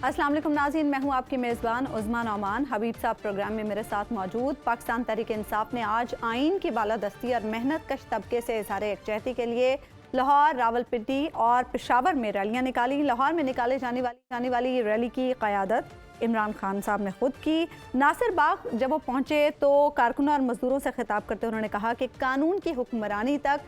अस्सलाम वालेकुम नाज़रीन, मैं हूं आपकी मेज़बान उज़मा नौमान। हबीब साहब प्रोग्राम में मेरे साथ मौजूद। पाकिस्तान तहरीक इंसाफ ने आज आइन की बालादस्ती और मेहनत कश तबके से इज़हार यकजहती के लिए लाहौर, रावलपिंडी और पेशावर में रैलियां निकाली। लाहौर में निकाले जाने वाली रैली की क़यादत इमरान खान साहब ने खुद की। नासिर बाग जब वो पहुंचे तो कारकुनों और मज़दूरों से खिताब करते उन्होंने कहा कि कानून की हुक्मरानी तक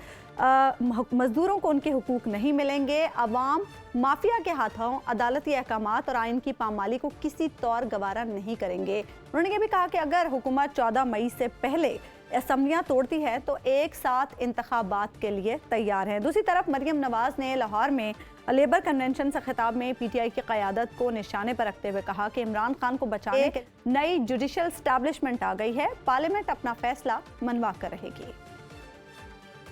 मज़दूरों को उनके हुकूक नहीं मिलेंगे। अवाम माफिया के हाथों अदालती अहकामात और आइन की पामाली को किसी तौर गवारा नहीं करेंगे। उन्होंने ये भी कहा कि अगर हुकूमत 14 मई से पहले असम्बलियाँ तोड़ती है तो एक साथ इंतखाबात के लिए तैयार हैं। दूसरी तरफ मरियम नवाज़ ने लाहौर में लेबर कन्वेंशन से खिताब में पीटीआई की क़यादत को निशाने पर रखते हुए कहा कि इमरान खान को बचाने के नई जुडिशल स्टैब्लिशमेंट आ गई है, पार्लियामेंट अपना फैसला मनवा कर रहेगी।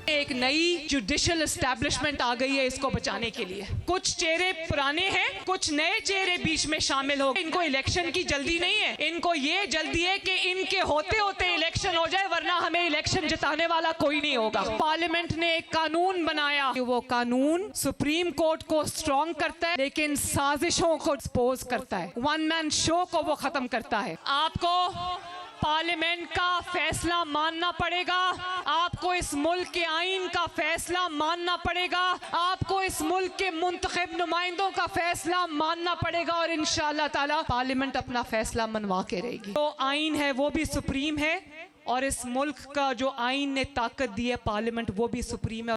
एक नई जुडिशल एस्टैब्लिशमेंट आ गई है इसको बचाने के लिए। कुछ चेहरे पुराने हैं, कुछ नए चेहरे बीच में शामिल हो। इनको इलेक्शन की जल्दी नहीं है, इनको ये जल्दी है कि इनके होते होते इलेक्शन हो जाए, वरना हमें इलेक्शन जिताने वाला कोई नहीं होगा। पार्लियामेंट ने एक कानून बनाया, वो कानून सुप्रीम कोर्ट को स्ट्रॉन्ग करता है लेकिन साजिशों को एक्सपोज करता है, वन मैन शो को वो खत्म करता है। आपको पार्लियामेंट का फैसला मानना पड़ेगा, आपको इस मुल्क के आइन का फैसला मानना पड़ेगा, आपको इस मुल्क के मुंतखब नुमाइंदों का फैसला मानना पड़ेगा और इंशाअल्लाह ताला पार्लियामेंट अपना फैसला मनवा के रहेगी। तो आइन है वो भी सुप्रीम है और इस मुल्क का जो आइन ने ताकत दी है पार्लियामेंट वो भी सुप्रीम है।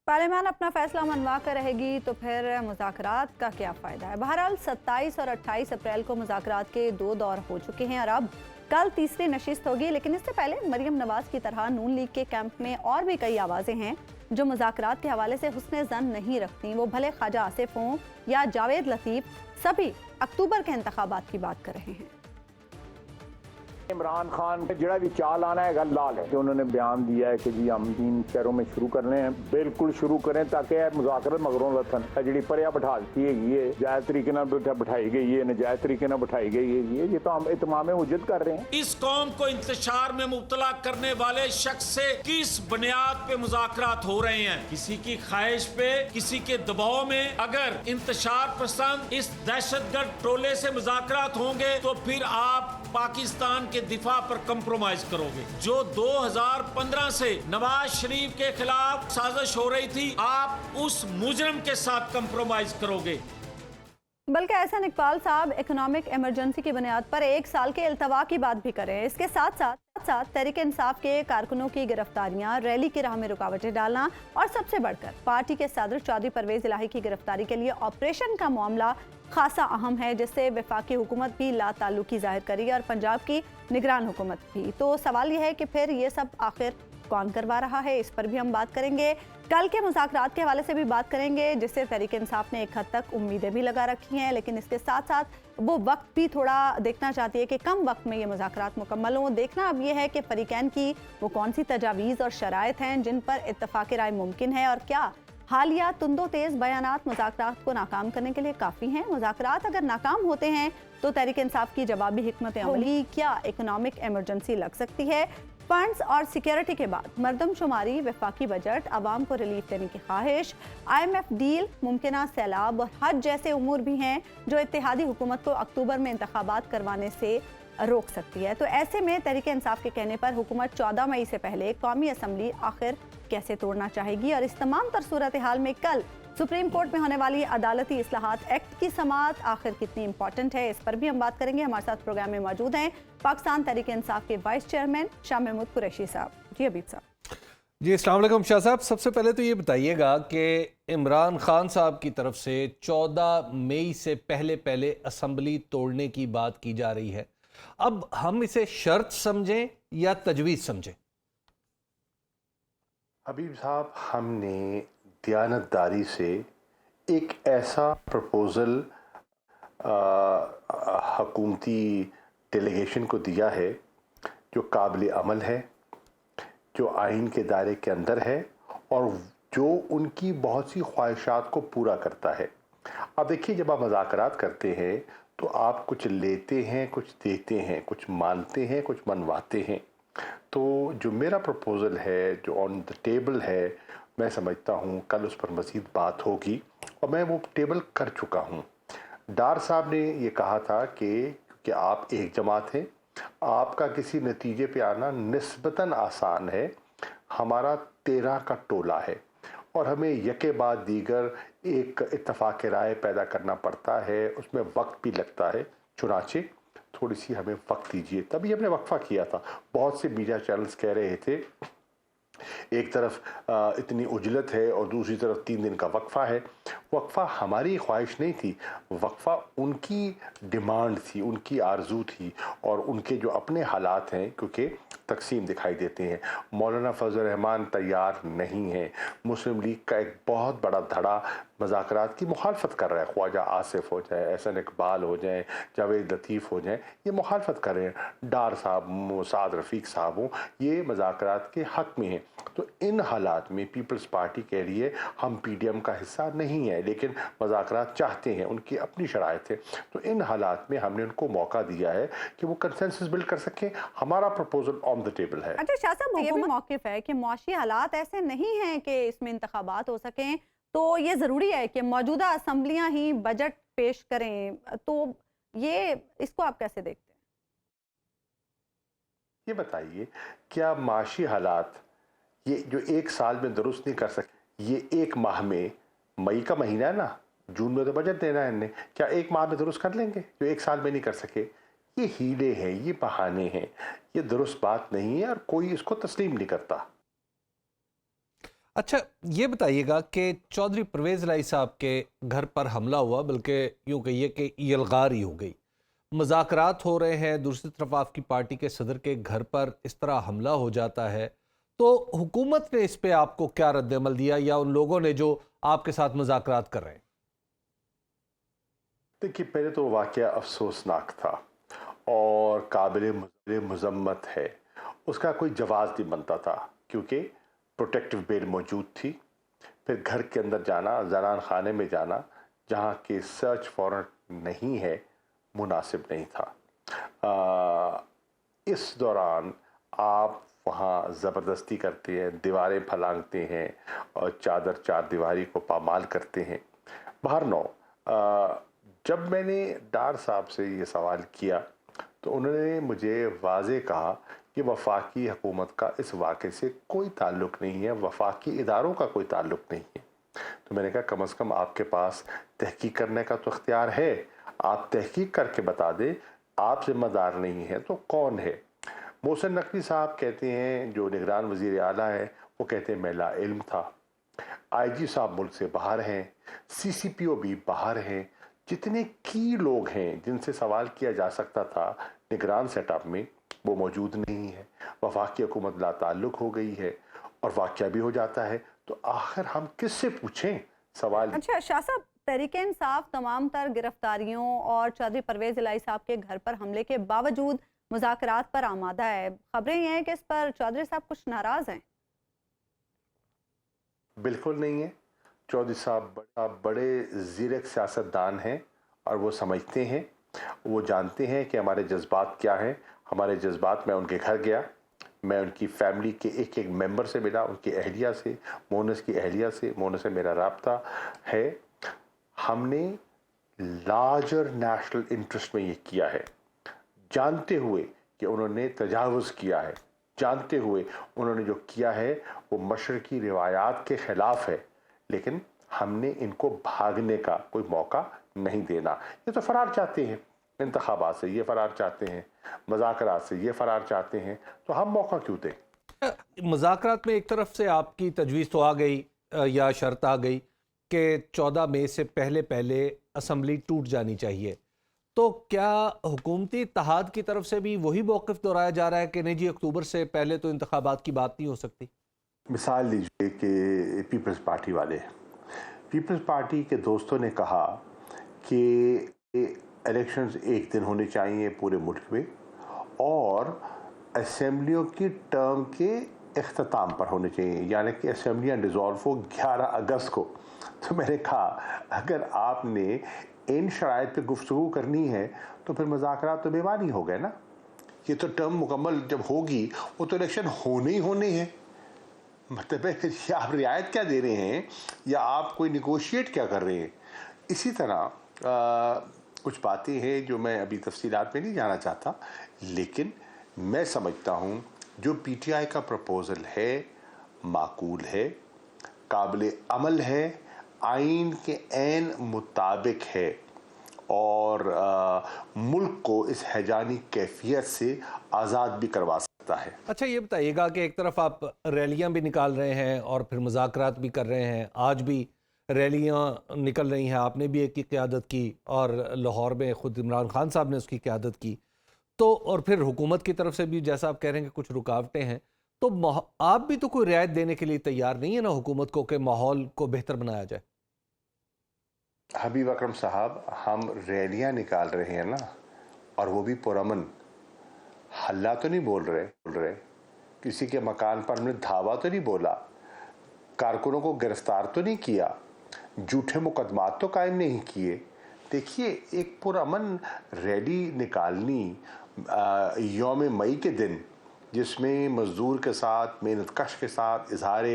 पार्लियामान अपना फैसला मनवा कर रहेगी तो फिर मुज़ाकरात का क्या फ़ायदा है। बहरहाल 27 और 28 अप्रैल को मुज़ाकरात के 2 दौर हो चुके हैं और अब कल तीसरी नशिस्त होगी। लेकिन इससे पहले मरियम नवाज़ की तरह नून लीग के कैंप में और भी कई आवाज़ें हैं जो मुज़ाकरात के हवाले से हुस्न ज़न नहीं रखती। वो भले ख्वाजा आसिफ हों या जावेद लतीफ़, सभी अक्टूबर के इंतखाबात की बात कर रहे हैं। इमरान खान जड़ा भी चाल आना है गल लाल है कि उन्होंने बयान दिया है कि जी हम 3 शहरों में शुरू करने हैं, बिल्कुल शुरू करें ताकि मुज़ाकरत मगरों लथन जी परिया बिठा दी है, जायज़ तरीके ना बिठाई गई है, नजायज़ तरीके ना बिठाई गई है, ये तो हम इत्माम उज्जत कर रहे हैं। इस कौम को इंतशार में मुब्तला करने वाले शख्स से किस बुनियाद पे मुज़ाकरात हो रहे हैं? किसी की ख्वाहिश पे, किसी के दबाव में अगर इंतशार पसंद इस दहशतगर्द टोले से मुज़ाकरात होंगे तो फिर आप पाकिस्तान के दिफा पर कंप्रोमाइज करोगे। जो 2015 से नवाज शरीफ के खिलाफ साजिश हो रही थी, आप उस मुजरम के साथ कंप्रोमाइज करोगे। बल्कि एहसन इकबाल साहब इकोनॉमिक इमरजेंसी की बुनियाद पर 1 साल के इल्तवा की बात भी करें। इसके साथ साथ तहरीक इंसाफ के कारकुनों की गिरफ्तारियां, रैली की राह में रुकावटें डालना और सबसे बढ़कर पार्टी के सदर चौधरी परवेज इलाही की गिरफ्तारी के लिए ऑपरेशन का मामला खासा अहम है, जिससे वफाकी हुकूमत भी लाताल्लुकी जाहिर करी और पंजाब की निगरान हुकूमत भी। तो सवाल यह है कि फिर ये सब आखिर कौन करवा रहा है, इस पर भी हम बात करेंगे। कल के मुज़ाकरात के हवाले से भी बात करेंगे, जिससे तहरीक इंसाफ ने एक हद तक उम्मीदें भी लगा रखी हैं, लेकिन इसके साथ साथ वो वक्त भी थोड़ा देखना चाहती है कि कम वक्त में ये मुज़ाकरात मुकम्मल हों। देखना अब ये है कि फ़रीक़ैन की वो कौन सी तजावीज़ और शराइत हैं जिन पर इत्तफ़ाक़ राय मुमकिन है, और क्या हालिया तुंदो तेज़ बयानात मुज़ाकरात को नाकाम करने के लिए काफ़ी हैं। मुज़ाकरात अगर नाकाम होते हैं तो तहरीक इंसाफ की जवाबी हिकमत अमली क्या इकोनॉमिक इमरजेंसी लग सकती है। फंड्स और सिक्योरिटी के बाद मरदमशुमारी, वफाकी बजट, आवाम को रिलीफ देने की ख्वाहिश, IMF डील, मुमकिना सैलाब और हज जैसे उमूर भी हैं जो इत्तेहादी हुकूमत को अक्टूबर में इंतखाबात करवाने से रोक सकती है। तो ऐसे में तहरीक इंसाफ के कहने पर हुकूमत 14 मई से पहले कौमी असम्बली आखिर कैसे तोड़ना चाहेगी, और इस तमाम तर सूरत हाल में कल सुप्रीम कोर्ट में होने वाली अदालती इस्लाहात एक्ट की समाअत आखिर कितनी इंपॉर्टेंट है, इस पर भी हम बात करेंगे। हमारे साथ प्रोग्राम में मौजूद हैं पाकिस्तान तहरीक इंसाफ के वाइस चेयरमैन शाह महमूद कुरैशी साहब। जी हबीब साहब। जी अस्सलाम वालेकुम शाह साहब, सबसे पहले तो ये बताइएगा कि इमरान खान साहब की तरफ से 14 मई से पहले असम्बली तोड़ने की बात की जा रही है। अब हम इसे शर्त समझें या तजवीज़ समझें? हबीब साहब, हमने दियानतदारी से एक ऐसा प्रपोज़ल हुकूमती डेलीगेशन को दिया है जो काबिल अमल है, जो आइन के दायरे के अंदर है और जो उनकी बहुत सी ख्वाहिशात को पूरा करता है। अब देखिए, जब आप मज़ाकरात करते हैं तो आप कुछ लेते हैं, कुछ देते हैं, कुछ मानते हैं, कुछ मनवाते हैं। तो जो मेरा प्रपोज़ल है, जो ऑन द टेबल है, मैं समझता हूँ कल उस पर मज़ीद बात होगी और मैं वो टेबल कर चुका हूँ। डार साहब ने ये कहा था कि आप एक जमात हैं, आपका किसी नतीजे पे आना निस्बतन आसान है, हमारा 13 का टोला है और हमें यके बाद दीगर एक इत्तफाक राय पैदा करना पड़ता है, उसमें वक्त भी लगता है, चुनाचे थोड़ी सी हमें वक्त दीजिए। तभी हमने वक्फा किया था। बहुत से मीडिया चैनल्स कह रहे थे एक तरफ इतनी उजलत है और दूसरी तरफ 3 दिन का वक्फा है। वक्फा हमारी ख्वाहिश नहीं थी, वक्फा उनकी डिमांड थी, उनकी आरजू थी और उनके जो अपने हालात हैं, क्योंकि तकसीम दिखाई देते हैं। मौलाना फजल रहमान तैयार नहीं है। मुस्लिम लीग का एक बहुत बड़ा धड़ा मज़ाकरात की मुखालफत कर रहा है। ख्वाजा आसिफ हो जाए, एहसन इकबाल हो जाए, जावेद लतीफ़ हो जाए, ये मुखालफत कर रहे हैं। डार साहब, साद रफ़ीक साहब हों, ये मज़ाकरात के हक़ में हैं। तो इन हालात में पीपल्स पार्टी कह रही है हम PDM का हिस्सा नहीं है, लेकिन मज़ाकरात चाहते हैं, उनकी अपनी शराइत है। तो इन हालात में हमने उनको मौका दिया है कि वो कंसेंसस बिल्ड कर सकें। हमारा प्रपोजल ऑन द टेबल है। अच्छा शाह साहब, ये भी मौक़िफ़ है कि मुआशी हालात ऐसे नहीं हैं कि इसमें इंतखाबात हो सकें, तो ये ज़रूरी है कि मौजूदा असम्बलियाँ ही बजट पेश करें, तो ये इसको आप कैसे देखते हैं? ये बताइए, क्या माशी हालात ये जो 1 साल में दुरुस्त नहीं कर सके, ये 1 माह में, मई का महीना है ना, जून में तो बजट देना है इन्हें, क्या 1 माह में दुरुस्त कर लेंगे जो 1 साल में नहीं कर सके? ये हीले हैं, ये बहाने हैं, ये दुरुस्त बात नहीं है और कोई इसको तस्लीम नहीं करता। अच्छा, ये बताइएगा कि चौधरी परवेज़ इलाही साहब के घर पर हमला हुआ, बल्कि यूँ कहिए कि यलगारी हो गई, मुज़ाकरात हो रहे हैं, दूसरी तरफ आपकी पार्टी के सदर के घर पर इस तरह हमला हो जाता है, तो हुकूमत ने इस पे आपको क्या रद्द-ए-अमल दिया या उन लोगों ने जो आपके साथ मुज़ाकरात कर रहे हैं? देखिए, पहले तो वाक़या अफसोसनाक था और काबिल मज़म्मत है, उसका कोई जवाज़ नहीं बनता था, क्योंकि प्रोटेक्टिव बेल मौजूद थी। फिर घर के अंदर जाना, ज़नान खाने में जाना, जहाँ के सर्च वारंट नहीं है, मुनासिब नहीं था। इस दौरान आप वहाँ ज़बरदस्ती करते हैं, दीवारें फलांगते हैं और चार दीवारी को पामाल करते हैं। बहरनौ, जब मैंने डार साहब से ये सवाल किया तो उन्होंने मुझे वाज़े कहा कि वफाकी हुकूमत का इस वाक़े से कोई ताल्लुक़ नहीं है, वफाकी इदारों का कोई ताल्लुक़ नहीं है। तो मैंने कहा कम से कम आपके पास तहकीक करने का तो इख्तियार है, आप तहकीक करके बता दें, आप ज़िम्मेदार नहीं हैं तो कौन है? मोहसिन नकवी साहब कहते हैं, जो निगरान वज़ीर आला है, वो कहते हैं मैं ला इल्म था। IG साहब मुल्क से बाहर हैं, CCPO भी बाहर हैं, जितने की लोग हैं जिनसे सवाल किया जा सकता था निगरान सेटअप में, वो मौजूद नहीं है। वफाकी हुकूमत ला ताल्लुक़ हो गई है और वाक़या भी हो जाता है, तो आखिर हम किससे पूछें सवाल? अच्छा शाह साहब, तहरीक-ए-इंसाफ तमाम तर गिरफ्तारियों और चौधरी परवेज़ इलाही साहब के घर पर हमले के बावजूद मुज़ाकरात पर आमादा है। खबरें ये हैं कि इस पर चौधरी साहब कुछ नाराज़ हैं। बिल्कुल नहीं है। चौधरी साहब बड़े ज़ीरक सियासतदान हैं और वो समझते हैं, वो जानते हैं कि हमारे जज्बात क्या हैं। हमारे जज्बात, मैं उनके घर गया, मैं उनकी फैमिली के एक मेंबर से मिला, उनकी अहलिया से, मोनस की अहलिया से, मोनस से मेरा राब्ता है। हमने लार्जर नेशनल इंटरेस्ट में ये किया है, जानते हुए कि उन्होंने तजावुज़ किया है, जानते हुए उन्होंने जो किया है वो मशरकी रिवायात के ख़िलाफ़ है, लेकिन हमने इनको भागने का कोई मौका नहीं देना। ये तो फ़रार चाहते हैं, इंतखाबात से ये फ़रार चाहते हैं, मज़ाकरात से ये फ़रार चाहते हैं, तो हम मौका क्यों दें? मुज़ाकरात में एक तरफ से आपकी तजवीज़ तो आ गई या शर्त आ गई कि 14 मई से पहले असम्बली टूट जानी चाहिए, तो क्या हुकूमती इत्तेहाद की तरफ से भी वही मौक़िफ़ दोहराया जा रहा है कि नहीं जी, अक्टूबर से पहले तो इंतखाबात की बात नहीं हो सकती? मिसाल लीजिए कि पीपल्स पार्टी वाले, पीपल्स पार्टी के दोस्तों ने कहा कि इलेक्शंस एक दिन होने चाहिए पूरे मुल्क में और असेंबलियों की टर्म के इख्तिताम पर होने चाहिए, यानी कि असेंबलियाँ डिज़ोल्व हो 11 अगस्त को। तो मैंने कहा अगर आपने इन शराइत पे गुफ्तगू करनी है तो फिर मुज़ाकरात तो बेमानी हो गए ना। ये तो टर्म मुकम्मल जब होगी वो तो इलेक्शन होने ही होने हैं। मतलब है आप रियायत क्या दे रहे हैं या आप कोई निगोशिएट क्या कर रहे हैं? इसी तरह کچھ باتیں ہیں جو میں ابھی تفصیلات میں نہیں جانا چاہتا، لیکن میں سمجھتا ہوں جو پی ٹی آئی کا پروپوزل ہے معقول ہے، قابل عمل ہے، آئین کے عین مطابق ہے اور ملک کو اس ہیجانی کیفیت سے آزاد بھی کروا سکتا ہے۔ اچھا یہ بتائیے گا کہ ایک طرف آپ ریلیاں بھی نکال رہے ہیں اور پھر مذاکرات بھی کر رہے ہیں، آج بھی ریلیاں نکل رہی ہیں، آپ نے بھی ایک کی قیادت کی اور لاہور میں خود عمران خان صاحب نے اس کی قیادت کی، تو اور پھر حکومت کی طرف سے بھی جیسا آپ کہہ رہے ہیں کہ کچھ رکاوٹیں ہیں، تو آپ بھی تو کوئی رعایت دینے کے لیے تیار نہیں ہے نا حکومت کو کہ ماحول کو بہتر بنایا جائے؟ حبیب اکرم صاحب، ہم ریلیاں نکال رہے ہیں نا، اور وہ بھی پرامن، ہلہ تو نہیں بول رہے، کسی کے مکان پر ہم نے دھاوا تو نہیں بولا، کارکنوں کو گرفتار تو نہیں کیا، جھوٹے مقدمات تو قائم نہیں کیے۔ دیکھیے، ایک پرامن ریلی نکالنی یوم مئی کے دن، جس میں مزدور کے ساتھ، محنت کش کے ساتھ اظہار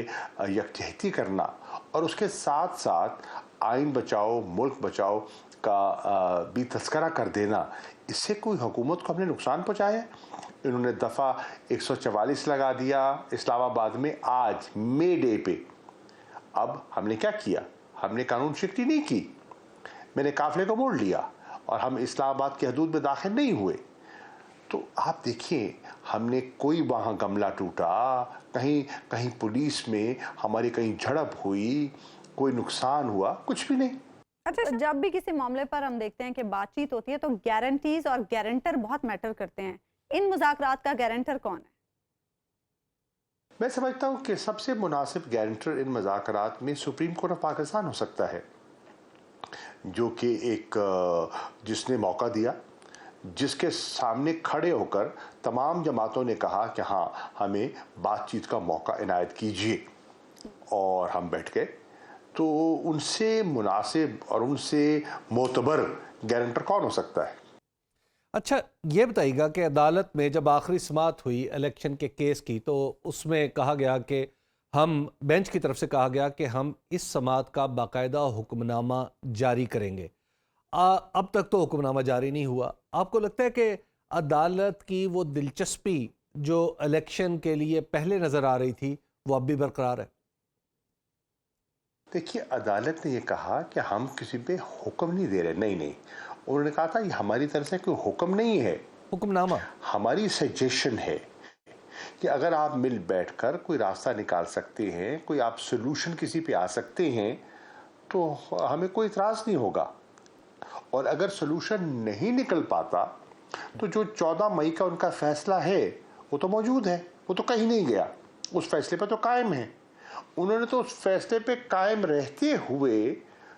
یکجہتی کرنا اور اس کے ساتھ ساتھ آئین بچاؤ ملک بچاؤ کا بھی تذکرہ کر دینا، اس سے کوئی حکومت کو ہم نے نقصان پہنچایا؟ انہوں نے دفعہ 144 لگا دیا اسلام آباد میں آج مے ڈے پہ۔ اب ہم نے کیا کیا؟ ہم نے قانون شکنی نہیں کی، میں نے قافلے کو موڑ لیا اور ہم اسلام آباد کی حدود میں داخل نہیں ہوئے۔ تو آپ دیکھیں، ہم نے کوئی وہاں گملہ ٹوٹا، کہیں پولیس میں ہماری کہیں جھڑپ ہوئی، کوئی نقصان ہوا، کچھ بھی نہیں۔ اچھا، جب بھی کسی معاملے پر ہم دیکھتے ہیں کہ بات چیت ہوتی ہے تو گارنٹیز اور گارنٹر بہت میٹر کرتے ہیں، ان مذاکرات کا گارنٹر کون ہے؟ میں سمجھتا ہوں کہ سب سے مناسب گارنٹر ان مذاکرات میں سپریم کورٹ آف پاکستان ہو سکتا ہے، جو کہ ایک جس نے موقع دیا، جس کے سامنے کھڑے ہو کر تمام جماعتوں نے کہا کہ ہاں ہمیں بات چیت کا موقع عنایت کیجیے، اور ہم بیٹھ گئے۔ تو ان سے مناسب اور ان سے معتبر گارنٹر کون ہو سکتا ہے؟ اچھا یہ بتائیے گا کہ عدالت میں جب آخری سماعت ہوئی الیکشن کے کیس کی، تو اس میں کہا گیا کہ ہم بینچ کی طرف سے کہا گیا کہ ہم اس سماعت کا باقاعدہ حکم نامہ جاری کریں گے۔ اب تک تو حکم نامہ جاری نہیں ہوا۔ آپ کو لگتا ہے کہ عدالت کی وہ دلچسپی جو الیکشن کے لیے پہلے نظر آ رہی تھی وہ اب بھی برقرار ہے؟ دیکھیے، عدالت نے یہ کہا کہ ہم کسی پہ حکم نہیں دے رہے، نہیں، انہوں نے کہا تھا یہ ہماری طرف سے کوئی حکم نہیں ہے، حکم نامہ ہماری سجیشن ہے کہ اگر آپ مل بیٹھ کر کوئی راستہ نکال سکتے ہیں، کوئی آپ سلوشن کسی پہ آ سکتے ہیں تو ہمیں کوئی اعتراض نہیں ہوگا، اور اگر سلوشن نہیں نکل پاتا تو جو 14 مئی کا ان کا فیصلہ ہے وہ تو موجود ہے، وہ تو کہیں نہیں گیا، اس فیصلے پہ تو قائم ہے۔ انہوں نے تو اس فیصلے پہ قائم رہتے ہوئے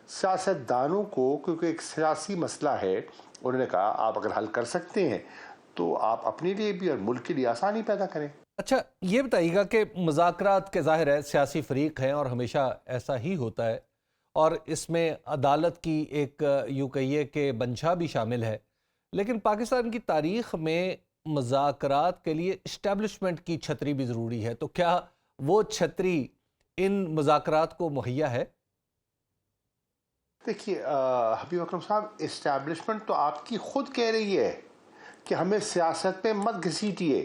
سیاستدانوں کو، کیونکہ ایک سیاسی مسئلہ ہے، انہوں نے کہا آپ اگر حل کر سکتے ہیں تو آپ اپنے لیے بھی اور ملک کے لیے آسانی پیدا کریں۔ اچھا یہ بتائیے گا کہ مذاکرات کے ظاہر ہے سیاسی فریق ہیں اور ہمیشہ ایسا ہی ہوتا ہے، اور اس میں عدالت کی ایک یوں کہیے کہ بنشا بھی شامل ہے، لیکن پاکستان کی تاریخ میں مذاکرات کے لیے اسٹیبلشمنٹ کی چھتری بھی ضروری ہے، تو کیا وہ چھتری ان مذاکرات کو مہیا ہے؟ دیکھیے حبیب اکرم صاحب، اسٹیبلشمنٹ تو آپ کی خود کہہ رہی ہے کہ ہمیں سیاست پہ مت گھسیٹیے،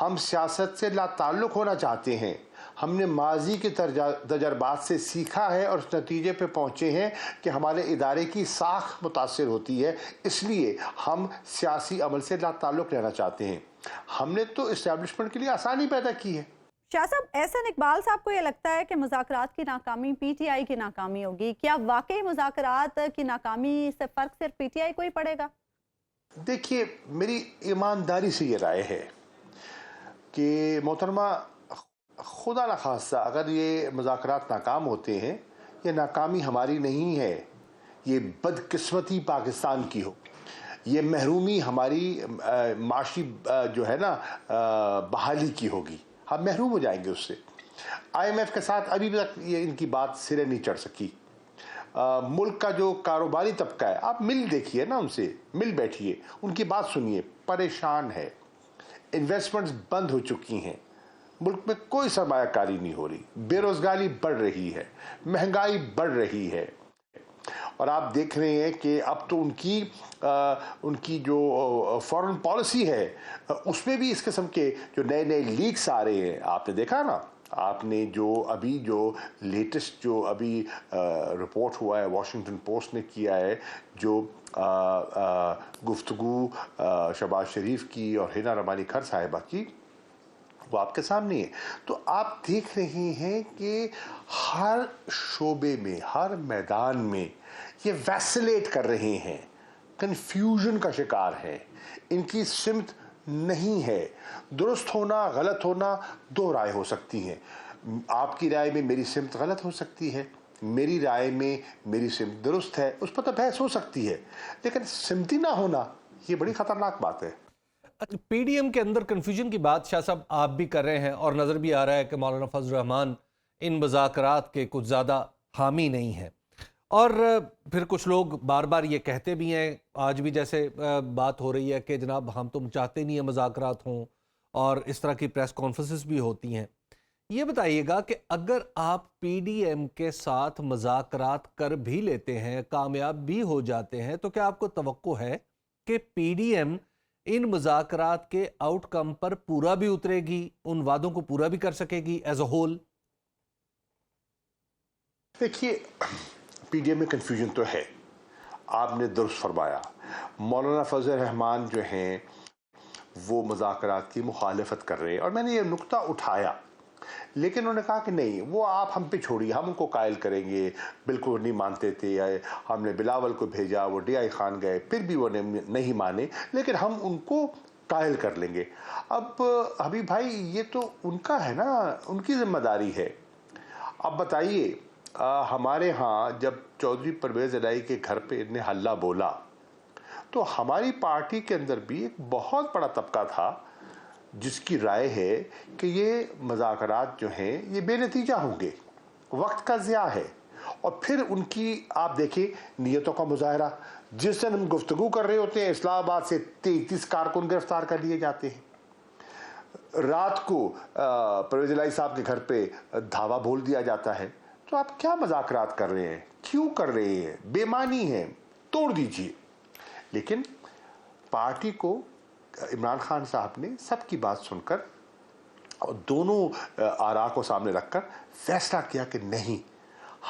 ہم سیاست سے لا تعلق ہونا چاہتے ہیں، ہم نے ماضی کے تجربات سے سیکھا ہے اور اس نتیجے پہ پہنچے ہیں کہ ہمارے ادارے کی ساکھ متاثر ہوتی ہے، اس لیے ہم سیاسی عمل سے لا تعلق رہنا چاہتے ہیں۔ ہم نے تو اسٹیبلشمنٹ کے لیے آسانی پیدا کی ہے۔ شاہ صاحب، احسن اقبال صاحب کو یہ لگتا ہے کہ مذاکرات کی ناکامی پی ٹی آئی کی ناکامی ہوگی، کیا واقعی مذاکرات کی ناکامی سے فرق صرف پی ٹی آئی کو ہی پڑے گا؟ دیکھیے، میری ایمانداری سے یہ رائے ہے کہ محترمہ، خدا نخواستہ اگر یہ مذاکرات ناکام ہوتے ہیں، یہ ناکامی ہماری نہیں ہے، یہ بدقسمتی پاکستان کی ہو، یہ محرومی ہماری معاشی جو ہے نا بحالی کی ہوگی، ہم محروم ہو جائیں گے اس سے۔ آئی ایم ایف کے ساتھ ابھی تک یہ ان کی بات سرے نہیں چڑھ سکی۔ ملک کا جو کاروباری طبقہ ہے، آپ مل دیکھیے نا، ان سے مل بیٹھیے، ان کی بات سنیے، پریشان ہے، انویسٹمنٹس بند ہو چکی ہیں، ملک میں کوئی سرمایہ کاری نہیں ہو رہی، بے روزگاری بڑھ رہی ہے، مہنگائی بڑھ رہی ہے، اور آپ دیکھ رہے ہیں کہ اب تو ان کی جو فارن پالیسی ہے اس میں بھی اس قسم کے جو نئے نئے لیکس آ رہے ہیں. آپ نے دیکھا نا، آپ نے جو لیٹسٹ جو ابھی رپورٹ ہوا ہے واشنگٹن پوسٹ نے کیا ہے، جو گفتگو شہباز شریف کی اور حنا رحمانی کھر صاحبہ کی، وہ آپ کے سامنے ہے. تو آپ دیکھ رہے ہیں کہ ہر شعبے میں، ہر میدان میں یہ ویسلیٹ کر رہے ہیں، کنفیوژن کا شکار ہیں. ان کی سمت نہیں ہے. درست ہونا غلط ہونا دو رائے ہو سکتی ہیں. آپ کی رائے میں میری سمت غلط ہو سکتی ہے، میری رائے میں میری سمت درست ہے، اس پر تو بحث ہو سکتی ہے، لیکن سمتی نہ ہونا یہ بڑی خطرناک بات ہے. پی ڈی ایم کے اندر کنفیوژن کی بات شاہ صاحب آپ بھی کر رہے ہیں، اور نظر بھی آ رہا ہے کہ مولانا فضل الرحمان ان مذاکرات کے کچھ زیادہ حامی نہیں ہیں. اور پھر کچھ لوگ بار بار یہ کہتے بھی ہیں، آج بھی جیسے بات ہو رہی ہے کہ جناب ہم تو چاہتے نہیں ہیں مذاکرات ہوں، اور اس طرح کی پریس کانفرنسز بھی ہوتی ہیں. یہ بتائیے گا کہ اگر آپ پی ڈی ایم کے ساتھ مذاکرات کر بھی لیتے ہیں، کامیاب بھی ہو جاتے ہیں، تو کیا آپ کو توقع ہے کہ پی ڈی ایم ان مذاکرات کے آؤٹ کم پر پورا بھی اترے گی، ان وعدوں کو پورا بھی کر سکے گی ایز اے ہول؟ دیکھیے، پی ڈی ایم میں کنفیوژن تو ہے، آپ نے درست فرمایا. مولانا فضل الرحمان جو ہیں وہ مذاکرات کی مخالفت کر رہے ہیں، اور میں نے یہ نقطہ اٹھایا، لیکن انہوں نے کہا کہ نہیں، وہ آپ ہم پہ چھوڑیے، ہم ان کو قائل کریں گے. بالکل نہیں مانتے تھے، ہم نے بلاول کو بھیجا، وہ ڈی آئی خان گئے، پھر بھی وہ نہیں مانے، لیکن ہم ان کو قائل کر لیں گے. اب حبیب بھائی یہ تو ان کا ہے نا، ان کی ذمہ داری ہے. اب بتائیے، ہمارے ہاں جب چودھری پرویز الہی کے گھر پہ انہیں حلہ بولا تو ہماری پارٹی کے اندر بھی ایک بہت بڑا طبقہ تھا جس کی رائے ہے کہ یہ مذاکرات جو ہیں یہ بے نتیجہ ہوں گے، وقت کا ضیاع ہے. اور پھر ان کی آپ دیکھیں نیتوں کا مظاہرہ. جس دن ہم گفتگو کر رہے ہوتے ہیں اسلام آباد سے 33 کارکن گرفتار کر لیے جاتے ہیں. رات کو پرویز الہی صاحب کے گھر پہ دھاوا بول دیا جاتا ہے. تو آپ کیا مذاکرات کر رہے ہیں؟ کیوں کر رہے ہیں؟ بے معنی ہے، توڑ دیجیے. لیکن پارٹی کو عمران خان صاحب نے سب کی بات سن کر اور دونوں آراء کو سامنے رکھ کر فیصلہ کیا کہ نہیں،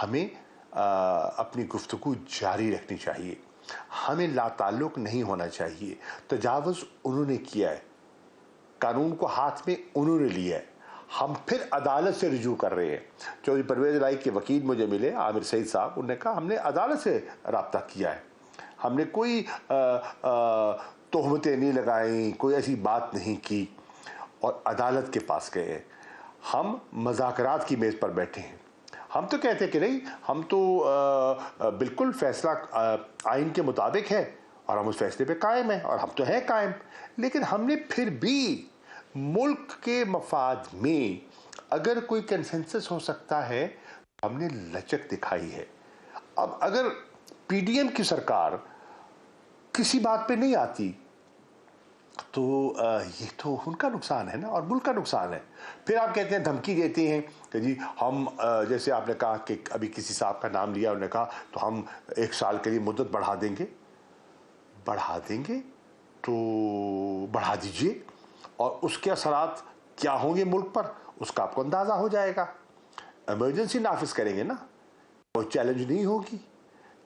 ہمیں اپنی گفتگو جاری رکھنی چاہیے، ہمیں لا تعلق نہیں ہونا چاہیے. تجاوز انہوں نے کیا ہے، قانون کو ہاتھ میں انہوں نے لیا ہے. ہم پھر عدالت سے رجوع کر رہے ہیں. چودھری پرویز الہی کے وکیل مجھے ملے، عامر سعید صاحب، انہوں نے کہا ہم نے عدالت سے رابطہ کیا ہے، ہم نے کوئی تہمتیں نہیں لگائیں، کوئی ایسی بات نہیں کی، اور عدالت کے پاس گئے ہیں. ہم مذاکرات کی میز پر بیٹھے ہیں. ہم تو کہتے کہ نہیں، ہم تو بالکل فیصلہ آئین کے مطابق ہے اور ہم اس فیصلے پہ قائم ہیں، اور ہم تو ہیں قائم. لیکن ہم نے پھر بھی ملک کے مفاد میں اگر کوئی کنسنسس ہو سکتا ہے ہم نے لچک دکھائی ہے. اب اگر پی ڈی ایم کی سرکار کسی بات پہ نہیں آتی تو یہ تو ان کا نقصان ہے نا، اور ملک کا نقصان ہے. پھر آپ کہتے ہیں، دھمکی دیتے ہیں کہ جی ہم، جیسے آپ نے کہا کہ ابھی کسی صاحب کا نام لیا، انہوں نے کہا تو ہم 1 سال کے لیے مدت بڑھا دیں گے. بڑھا دیں گے تو بڑھا دیجئے، اور اس کے اثرات کیا ہوں گے ملک پر اس کا آپ کو اندازہ ہو جائے گا. ایمرجنسی نافذ کریں گے نا، کوئی چیلنج نہیں ہوگی.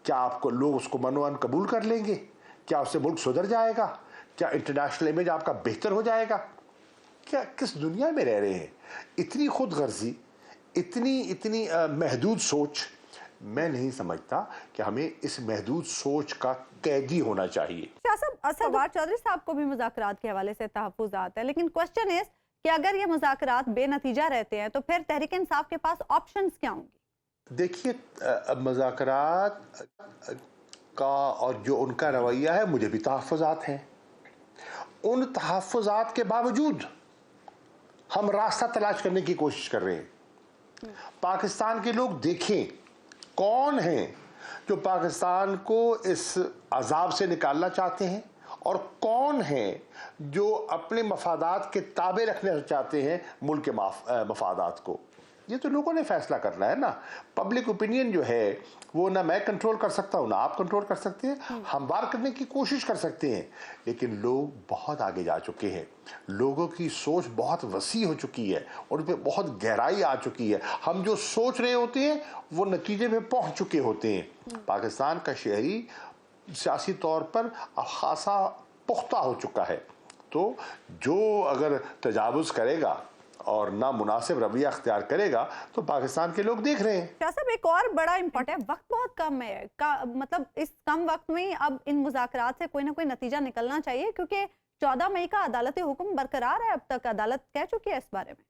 کیا آپ کو لوگ اس کو منوان قبول کر لیں گے؟ کیا اس سے ملک سدھر جائے گا؟ کیا انٹرنیشنل امیج آپ کا بہتر ہو جائے گا؟ کیا کس دنیا میں رہ رہے ہیں؟ اتنی خود غرضی، اتنی محدود سوچ. میں نہیں سمجھتا کہ ہمیں اس محدود سوچ کا قیدی ہونا چاہیے. شاہ صاحب، سوار چودھری صاحب کو بھی مذاکرات کے حوالے سے تحفظات ہیں، لیکن کوشچن ہے کہ اگر یہ مذاکرات بے نتیجہ رہتے ہیں تو پھر تحریک انصاف کے پاس آپشنز کیا ہوں گی؟ دیکھیے، مذاکرات کا اور جو ان کا رویہ ہے، مجھے بھی تحفظات ہیں. ان تحفظات کے باوجود ہم راستہ تلاش کرنے کی کوشش کر رہے ہیں. پاکستان کے لوگ دیکھیں کون ہیں جو پاکستان کو اس عذاب سے نکالنا چاہتے ہیں، اور کون ہیں جو اپنے مفادات کے تابع رکھنا چاہتے ہیں ملک کے مفادات کو. ये तो लोगों ने फैसला करना है ना। पब्लिक ओपिनियन जो है वो ना मैं कंट्रोल कर सकता हूँ ना आप कंट्रोल कर सकते हैं। हम बात करने की कोशिश कर सकते हैं, लेकिन लोग बहुत आगे जा चुके हैं। लोगों की सोच बहुत वसी हो चुकी है और उन पे बहुत गहराई आ चुकी है। हम जो सोच रहे होते हैं वो नतीजे में पहुंच चुके होते हैं। पाकिस्तान का शहरी सियासी तौर पर खासा पुख्ता हो चुका है। तो जो अगर तजावुज करेगा और ना मुनासिब रवैया अख्तियार करेगा तो पाकिस्तान के लोग देख रहे हैं। शाह साहब, एक और बड़ा इम्पोर्टेंट है, वक्त बहुत कम है मतलब इस कम वक्त में ही अब इन मुज़ाकरात से कोई ना कोई नतीजा निकलना चाहिए, क्योंकि 14 मई का अदालती हुक्म बरकरार है। अब तक अदालत कह चुकी है इस बारे में।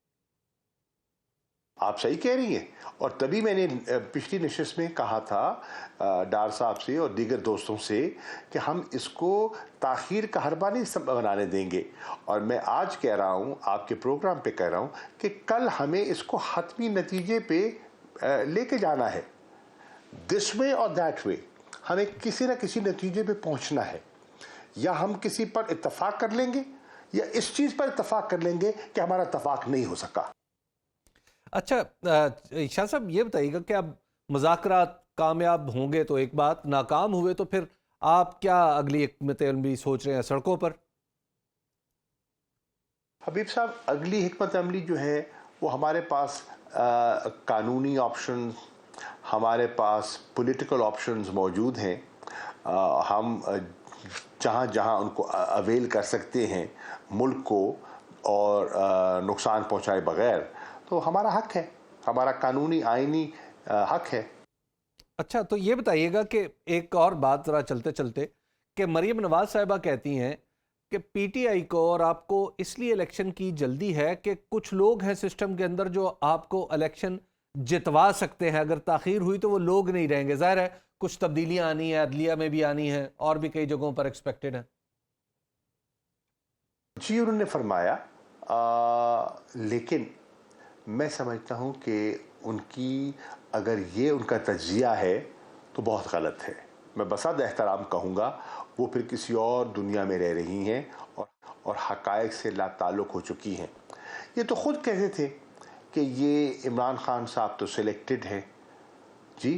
आप सही कह रही हैं, और तभी मैंने पिछली नशिस्त में कहा था डार साहब से और दीगर दोस्तों से कि हम इसको ताख़ीर का हरबा नहीं बनाने देंगे। और मैं आज कह रहा हूँ, आपके प्रोग्राम पे कह रहा हूँ कि कल हमें इसको हतमी नतीजे पे लेके जाना है। दिस वे और दैट वे हमें किसी न किसी नतीजे पे पहुँचना है। या हम किसी पर इत्तफाक कर लेंगे या इस चीज़ पर इत्तफाक कर लेंगे कि हमारा इत्तफाक नहीं हो सका। अच्छा शाह साहब, ये बताइएगा कि अब मुज़ाकरात कामयाब होंगे तो एक बात, नाकाम हुए तो फिर आप क्या अगली हिकमत अमली सोच रहे हैं सड़कों पर? हबीब साहब, अगली हिकमत अमली जो है वो हमारे पास कानूनी ऑप्शन, हमारे पास पॉलिटिकल ऑप्शंस मौजूद हैं। हम जहाँ जहाँ उनको अवेल कर सकते हैं मुल्क को और नुकसान पहुँचाए बगैर, तो हमारा हक है, हमारा कानूनी आईनी हक है। अच्छा, तो ये बताइएगा कि एक और बात ज़रा चलते चलते कि मरीम नवाज साहिबा कहती हैं कि पीटीआई को और आपको इसलिए इलेक्शन की जल्दी है कि कुछ लोग हैं सिस्टम के अंदर जो आपको इलेक्शन जितवा सकते हैं। अगर ताख़ीर हुई तो वो लोग नहीं रहेंगे। ज़ाहिर है कुछ तब्दीलियाँ आनी है, अदलिया में भी आनी है और भी कई जगहों पर एक्सपेक्टेड है। जी, उन्होंने फरमाया, लेकिन मैं समझता हूँ कि उनकी अगर ये उनका तज्जिया है तो बहुत गलत है। मैं बसाद एहतराम कहूँगा, वो फिर किसी और दुनिया में रह रही हैं और हक़ाइक़ से लाताल्लुक़ हो चुकी हैं। ये तो ख़ुद कहते थे कि ये इमरान ख़ान साहब तो सिलेक्टेड हैं। जी,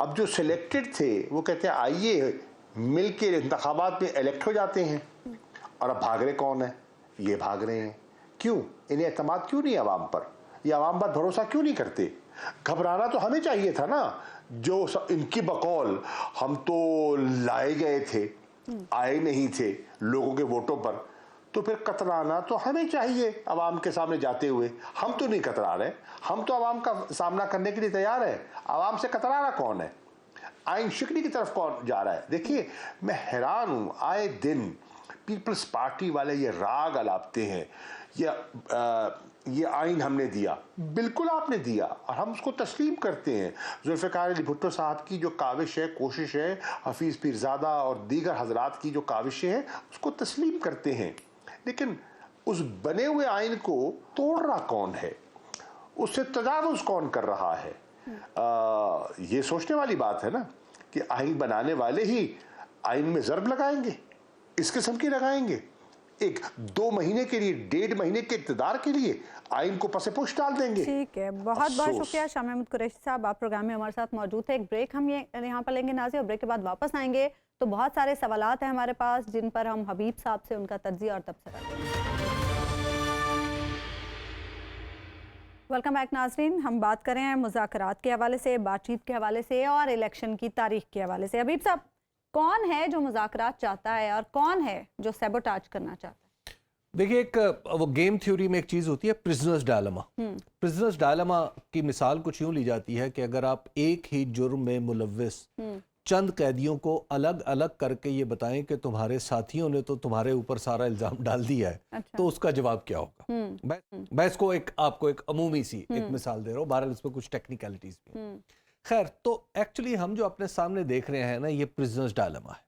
अब जो सिलेक्टेड थे वो कहते हैं आइए मिल के इंतख़ाबात में इलेक्ट हो जाते हैं। और अब भाग रहे कौन है? ये भाग रहे हैं। क्यों? इन्हें एतमाद क्यों नहीं आवाम पर? ये आवाम पर भरोसा क्यों नहीं करते? घबराना तो हमें चाहिए था ना। जो इनकी बकौल हम तो लाए गए थे, आए नहीं थे लोगों के वोटों पर, तो फिर कतराना तो हमें चाहिए आवाम के सामने जाते हुए। हम तो नहीं कतरा रहे, हम तो आवाम का सामना करने के लिए तैयार है। आवाम से कतरा रहा कौन है? आइन शिकनी की तरफ कौन जा रहा है? देखिए, मैं हैरान हूँ, आए दिन पीपल्स पार्टी वाले ये राग अलापते हैं, ये आइन हमने दिया। बिल्कुल आपने दिया और हम उसको तस्लीम करते हैं। जुल्फ़िकार अली भुट्टो साहब की जो काविश है, कोशिश है, हफीज़ पीरज़ादा और दीगर हजरात की जो काविशें हैं, उसको तस्लीम करते हैं। लेकिन उस बने हुए आइन को तोड़ रहा कौन है? उससे तजावुज़ कौन कर रहा है? ये सोचने वाली बात है ना कि आइन बनाने वाले ही आइन में ज़र्ब लगाएंगे, इस किस्म की लगाएंगे। एक 2 महीने के लिए, 1.5 महीने के इक़्तिदार के लिए आइन को पसे पुश डाल देंगे। ठीक है, बहुत बहुत शुक्रिया शाह महमूद कुरैशी साहब, आप प्रोग्राम में हमारे साथ मौजूद थे। एक ब्रेक हम यहाँ पर लेंगे नाज़िर, और ब्रेक के बाद वापस आएंगे तो बहुत सारे सवालात हैं हमारे पास जिन पर हम हबीब साहब से उनका तज्ज़िया और तबसरा लेंगे। वेलकम बैक नाज़रीन, हम बात कर रहे हैं मुज़ाकरात के हवाले से, बातचीत के हवाले से और इलेक्शन की तारीख के हवाले से। हबीब साहब, कौन है जो मुज़ाकरात चाहता है और कौन है जो सैबोटाज करना चाहता है? देखिए, एक वो गेम थ्योरी में एक चीज़ होती है प्रिजनर्स डायलेमा। प्रिजनर्स डायलेमा की मिसाल कुछ यूँ ली जाती है कि अगर आप एक ही जुर्म में मुलव्विस चंद कैदियों को अलग अलग करके ये बताएं कि तुम्हारे साथियों ने तो तुम्हारे ऊपर सारा इल्ज़ाम डाल दिया है, अच्छा। तो उसका जवाब क्या होगा? मैं इसको आपको एक अमूमी सी एक मिसाल दे रहा हूँ, बहरहाल इसमें कुछ टेक्निकलिटीज भी। खैर, तो एक्चुअली हम जो अपने सामने देख रहे हैं ना, ये प्रिजनर्स डायलेमा है।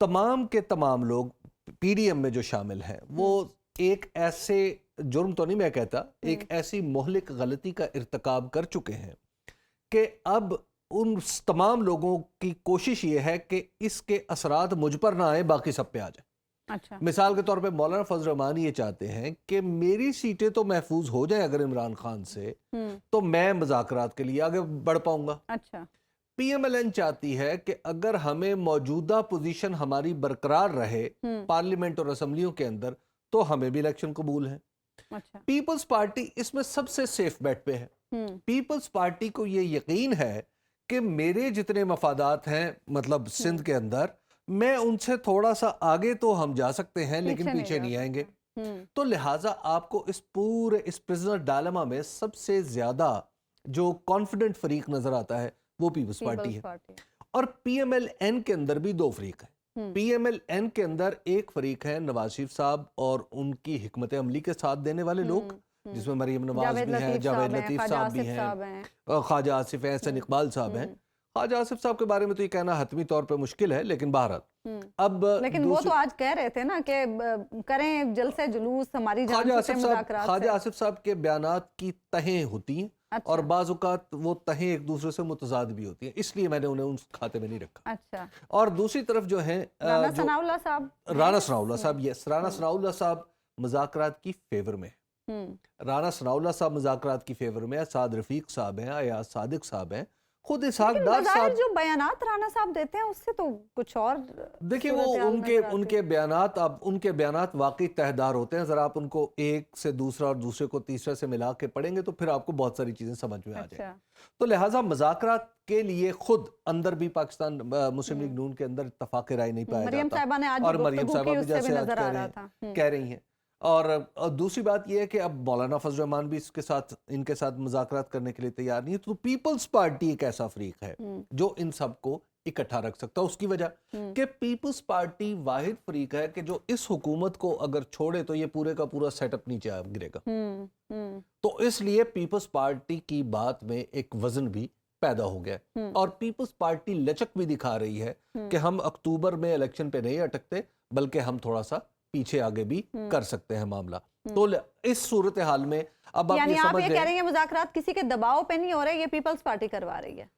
तमाम के तमाम लोग पीडीएम में जो शामिल हैं वो एक ऐसे जुर्म तो नहीं मैं कहता, एक ऐसी मोहलिक गलती का इर्तिकाब कर चुके हैं कि अब उन तमाम लोगों की कोशिश ये है कि इसके असरात मुझ पर ना आए, बाकी सब पे आ जाए। अच्छा। मिसाल के तौर पे मौलाना फजल रहमान ये चाहते हैं कि मेरी सीटें तो महफूज हो जाएं अगर इमरान खान से, तो मैं मुज़ाकरात के लिए आगे बढ़ पाऊंगा। अच्छा। PMLN चाहती है कि अगर हमें मौजूदा पोजीशन हमारी बरकरार रहे पार्लियामेंट और असम्बलियों के अंदर, तो हमें भी इलेक्शन कबूल है। अच्छा। पीपल्स पार्टी इसमें सबसे सेफ बेट पे है। पीपल्स पार्टी को ये यकीन है कि मेरे जितने मफादात हैं मतलब सिंध के अंदर, मैं उनसे थोड़ा सा आगे तो हम जा सकते हैं लेकिन पीछे नहीं आएंगे। तो लिहाजा आपको इस पूरे इस प्रिजनर डायलेमा में सबसे ज्यादा जो कॉन्फिडेंट फरीक नजर आता है वो पीपल्स पार्टी है। और PMLN के अंदर भी दो फरीक हैं। PMLN के अंदर एक फरीक है नवाज शरीफ साहब और उनकी हिकमत अमली के साथ देने वाले लोग, जिसमें मरीम नवाज भी हैं, जावेद लतीफ साहब भी हैं, ख्वाजा आसिफ हैं, एहसन इकबाल साहब हैं। ख्वाजा आसिफ साहब के बारे में तो ये कहना हतमी तौर पे मुश्किल है, लेकिन बहरहाल अब लेकिन वो तो आज कह रहे थे ना कि करें जलसे जुलूस हमारी जान से मुज़ाकरात। ख्वाजा आसिफ साहब के बयानात की तहें होती हैं। अच्छा। और बाज़ औक़ात वो तहें एक दूसरे से मुतज़ाद भी होती हैं, इसलिए मैंने उन्हें उस खाते में नहीं रखा। अच्छा। और दूसरी तरफ जो है राना सनाउल्लाह साहब, यस, राना सनाउल्लाह साहब मुज़ाकरात की फेवर में। राना सनाउल्लाह साहब मुज़ाकरात की फेवर में, साद रफीक साहब हैं, अयाज सादिक साहब हैं, खुद इसहाक डार साहब। जो बयानात राना साहब देते हैं उससे तो कुछ और देखिए वो उनके बयानात, अब उनके बयानात वाकई तहदार होते हैं। जरा आप उनको एक से दूसरा और दूसरे को तीसरे से मिला के पढ़ेंगे तो फिर आपको बहुत सारी चीजें समझ में आ जाएंगी। तो लिहाजा मुज़ाकरात के लिए खुद अंदर भी पाकिस्तान मुस्लिम लीग नून के अंदर इत्तफाक राय नहीं पाया जाता, और मरियम साहिबा भी जैसे आज कह रही हैं। और दूसरी बात यह है कि अब मौलाना फजल रहमान भी इनके साथ मुज़ाकरात करने के लिए तैयार नहीं है। तो पीपल्स पार्टी एक ऐसा फरीक है जो इन सबको इकट्ठा रख सकता है। उसकी वजह कि पीपल्स पार्टी वाहिद फरीक है कि जो इस हुकूमत को अगर छोड़े तो ये पूरे का पूरा सेटअप नीचे आ गिरेगा। तो इसलिए पीपल्स पार्टी की बात में एक वजन भी पैदा हो गया और पीपल्स पार्टी लचक भी दिखा रही है कि हम अक्टूबर में इलेक्शन पे नहीं अटकते, बल्कि हम थोड़ा सा पीछे आगे भी कर सकते हैं मामला। तो इस सूरत हाल में अब यानी आप ये कह रहे हैं मुज़ाकरात किसी के दबाव पे नहीं हो रहे, ये पीपल्स पार्टी करवा रही है।